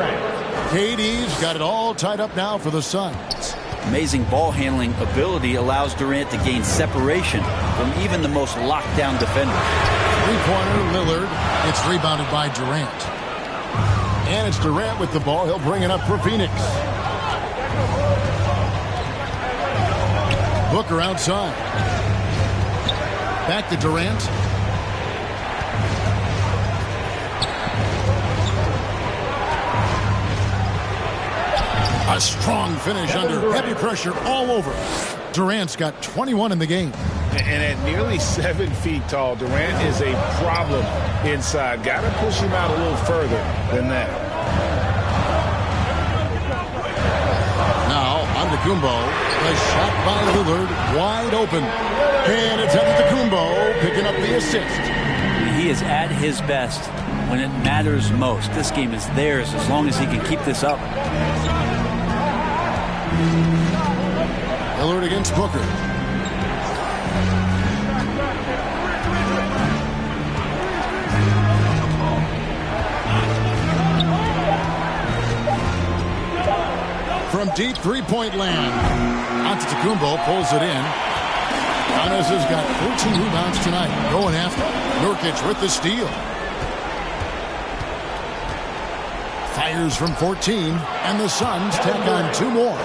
KD's got it all tied up now for the Suns. Amazing ball handling ability allows Durant to gain separation from even the most locked down defender. Three-pointer, Lillard. It's rebounded by Durant. And it's Durant with the ball. He'll bring it up for Phoenix. Booker outside. Back to Durant. A strong finish under heavy pressure all over. Durant's got 21 in the game. And at nearly 7 feet tall, Durant is a problem inside. Got to push him out a little further than that. Now, Antetokounmpo. The shot by Lillard, wide open. And it's Antetokounmpo picking up the assist. He is at his best when it matters most. This game is theirs as long as he can keep this up. Lillard against Booker. From deep three-point land, Antetokounmpo pulls it in. Giannis has got 14 rebounds tonight. Going after Nurkic with the steal. Fires from 14, and the Suns tack on 2 more.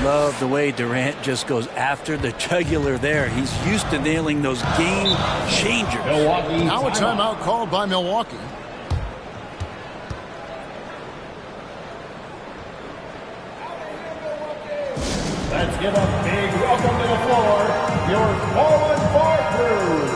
Love the way Durant just goes after the jugular there. He's used to nailing those game changers. Now a timeout called by Milwaukee. Let's give a big welcome to the floor, your fallen bar crew.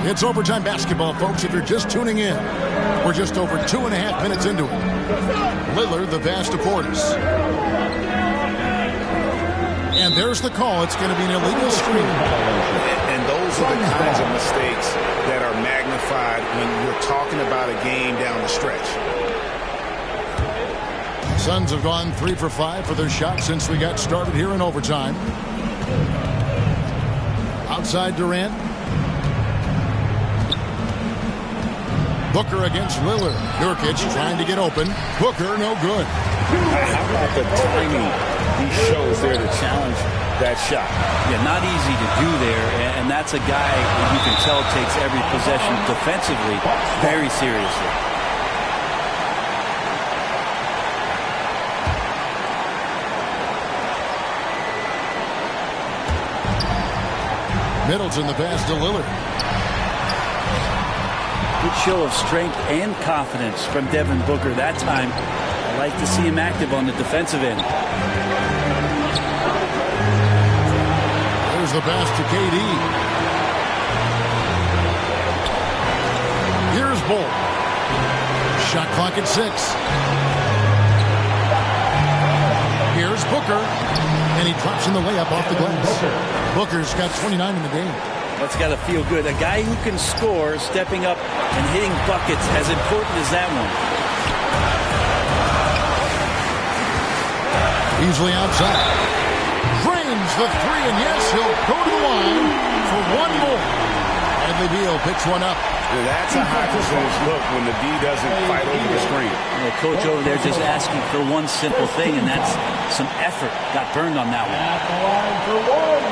It's overtime basketball, folks, if you're just tuning in. We're just over 2.5 minutes into it. Lillard, the pass to Portis. And there's the call. It's going to be an illegal screen. And those are the kinds of mistakes that are magnified when you're talking about a game down the stretch. Suns have gone 3 for 5 for their shot since we got started here in overtime. Outside Durant. Booker against Lillard. Nurkic trying to get open. Booker, no good. How about the timing he shows there to challenge that shot? Yeah, not easy to do there, and that's a guy that you can tell takes every possession defensively very seriously. Middleton the pass to Lillard. Good show of strength and confidence from Devin Booker that time. I like to see him active on the defensive end. There's the pass to KD. Here's Bull. Shot clock at 6. Here's Booker. And he drops in the layup off the glass. Booker's got 29 in the game. That's got to feel good. A guy who can score, stepping up and hitting buckets, as important as that one. Easily outside. Drains the 3, and yes, he'll go to the line for one more. Bradley Beal picks one up. That's a high percentage look when the D doesn't fight over the screen. The coach over there just asking for one simple thing, and that's some effort. Got burned on that one. At the line for one,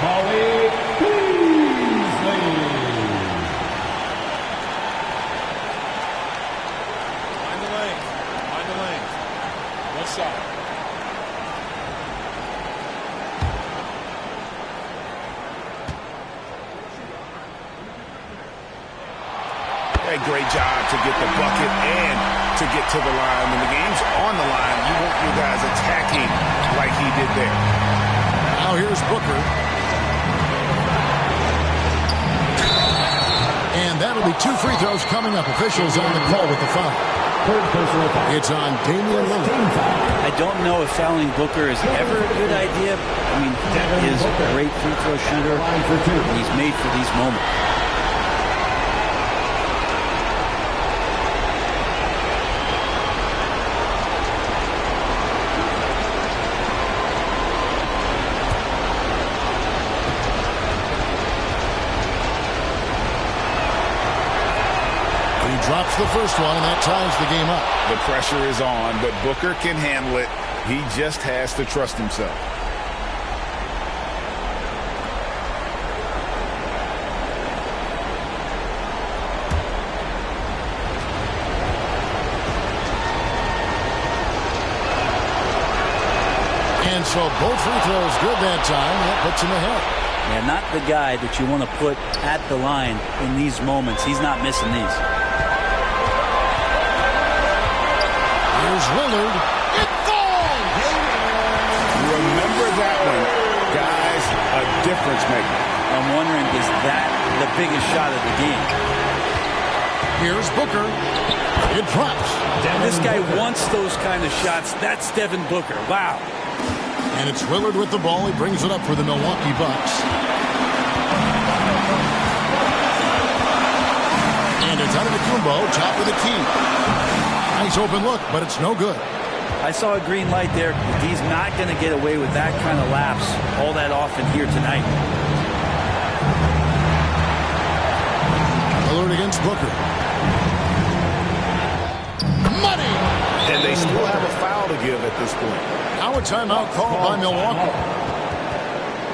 Malik Beasley. Find the lane. Find the lane. Left side. Great job to get the bucket and to get to the line. When the game's on the line, you want your guys attacking like he did there. Now here's Booker. And that'll be 2 free throws coming up. Officials on the call with the foul. It's on Damian Lillard. I don't know if fouling Booker is ever a good idea. I mean, that is a great free throw shooter. He's made for these moments. Drops the first one, and that ties the game up. The pressure is on, but Booker can handle it. He just has to trust himself. And so both free throws good that time. That puts him ahead. Yeah, not the guy that you want to put at the line in these moments. He's not missing these. Here's Lillard. It falls! Remember that one. Guys, a difference maker. I'm wondering, is that the biggest shot of the game? Here's Booker. It drops. This guy wants those kind of shots. That's Devin Booker. Wow. And it's Lillard with the ball. He brings it up for the Milwaukee Bucks. And it's Antetokounmpo, top of the key. Nice open look, but it's no good. I saw a green light there. He's not going to get away with that kind of lapse all that often here tonight. Lillard against Booker. Money! And they still have a foul to give at this point. Now a timeout called by Milwaukee.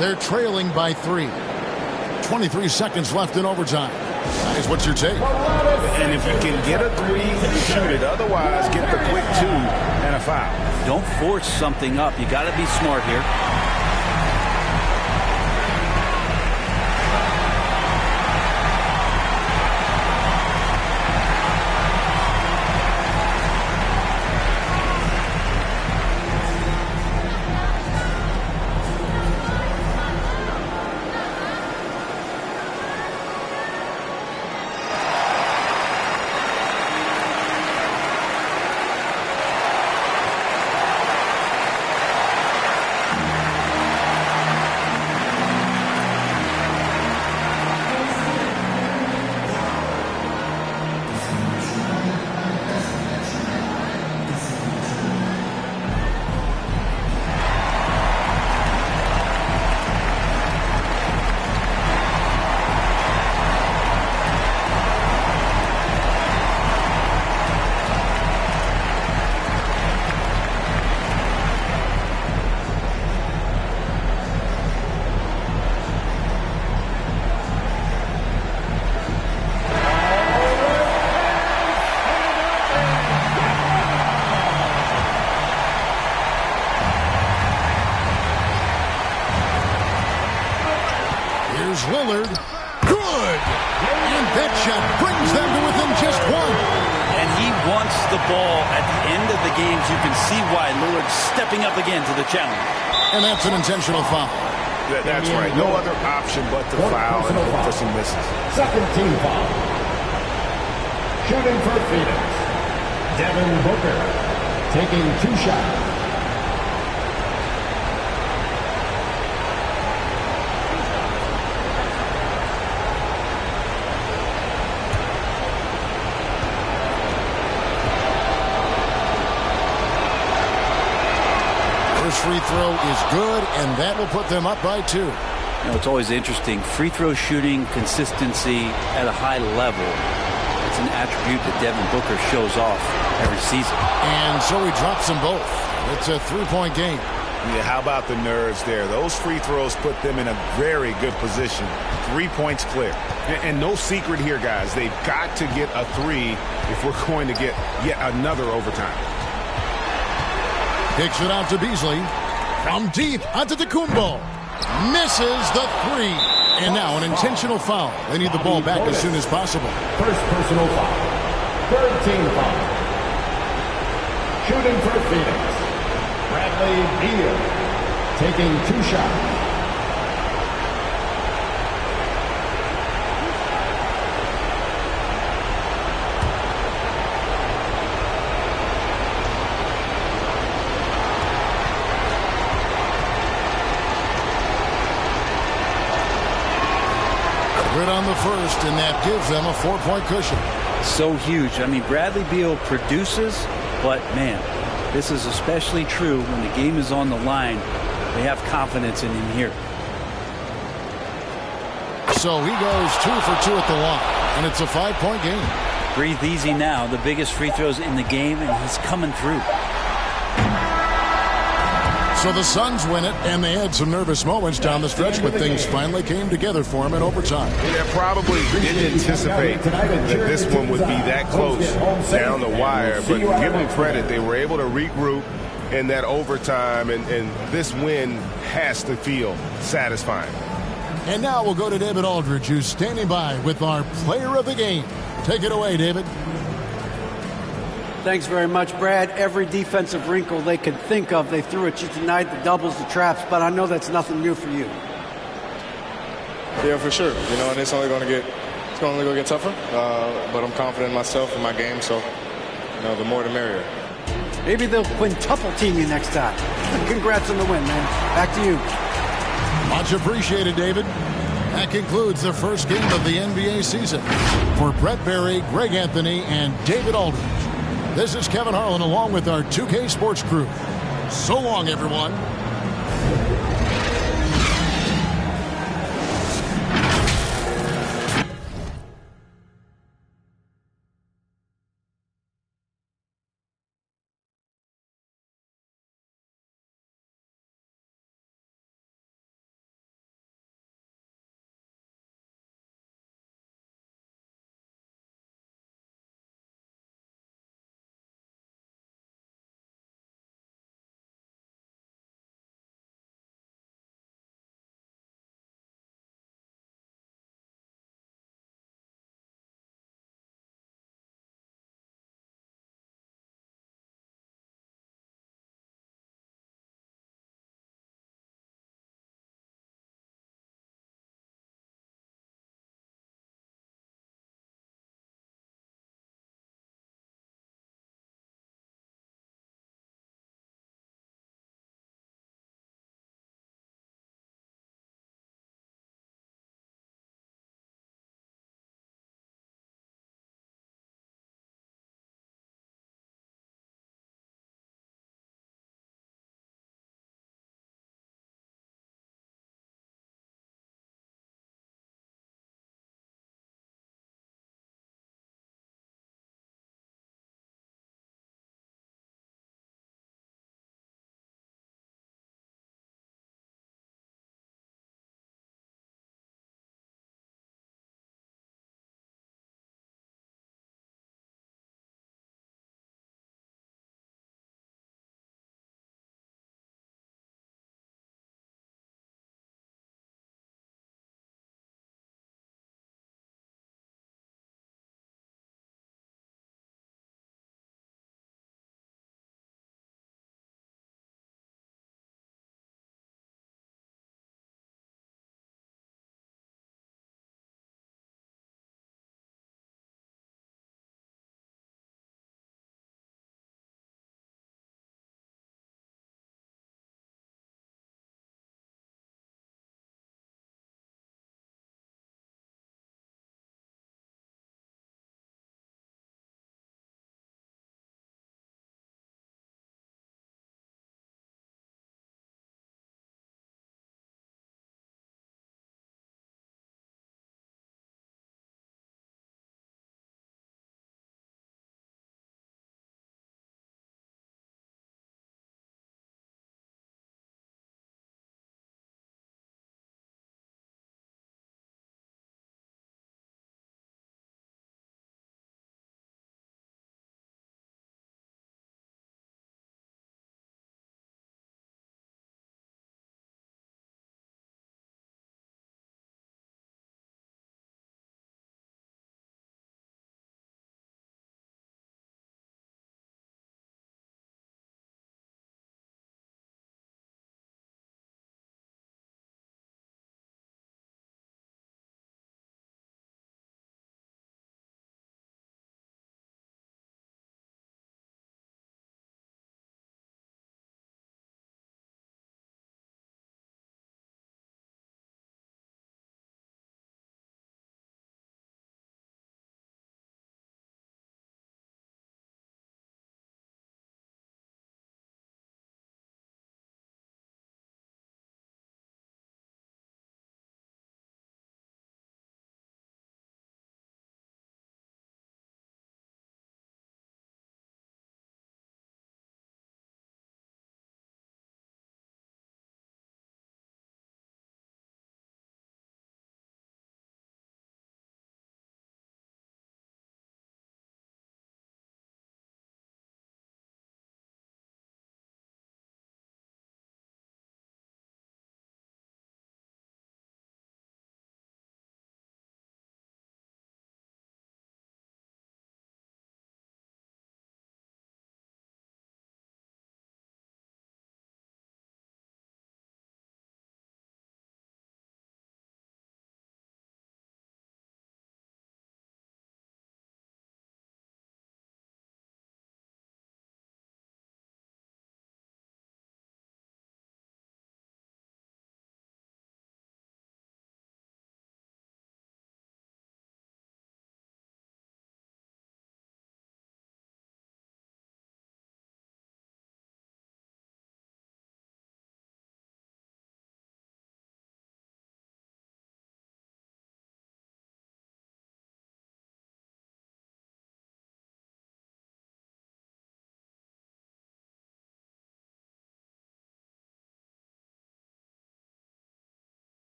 They're trailing by 3. 23 seconds left in overtime. Guys, what's your take? And if you can get a 3, shoot it. Otherwise, get the quick 2 and a foul. Don't force something up. You got to be smart here. the ball at the end of the games, you can see why Lillard's stepping up again to the challenge. And that's an intentional foul. That's right. No other option but to foul and look for some misses. Second team foul. Shooting for Phoenix, Devin Booker, taking 2 shots. First free throw is good, and that will put them up by 2. You know, it's always interesting. Free throw shooting consistency at a high level. It's an attribute that Devin Booker shows off every season. And so he drops them both. It's a 3-point game. Yeah, how about the nerves there? Those free throws put them in a very good position. 3 points clear. And no secret here, guys. They've got to get a 3 if we're going to get yet another overtime. Kicks it out to Beasley. From deep, Antetokounmpo. Misses the 3. And now an intentional foul. They need the ball back as soon as possible. First personal foul. Third team foul. Shooting for Phoenix, Bradley Beal, taking 2 shots. Good on the first, and that gives them a 4-point cushion. So huge. I mean, Bradley Beal produces, but man, this is especially true when the game is on the line. They have confidence in him here. So he goes 2 for 2 at the line, and it's a 5-point game. Breathe easy now. The biggest free throws in the game, and he's coming through. So the Suns win it, and they had some nervous moments down the stretch, but things finally came together for them in overtime. Yeah, probably didn't anticipate that this one would be that close down the wire, but give them credit. They were able to regroup in that overtime, and this win has to feel satisfying. And now we'll go to David Aldridge, who's standing by with our player of the game. Take it away, David. Thanks very much, Brad. Every defensive wrinkle they could think of, they threw at you tonight, the doubles, the traps, but I know that's nothing new for you. Yeah, for sure. You know, and it's only going to get tougher, but I'm confident in myself and my game, so, you know, the more the merrier. Maybe they'll quintuple team you next time. Congrats on the win, man. Back to you. Much appreciated, David. That concludes the first game of the NBA season. For Brett Berry, Greg Anthony, and David Aldridge, this is Kevin Harlan along with our 2K Sports crew. So long, everyone.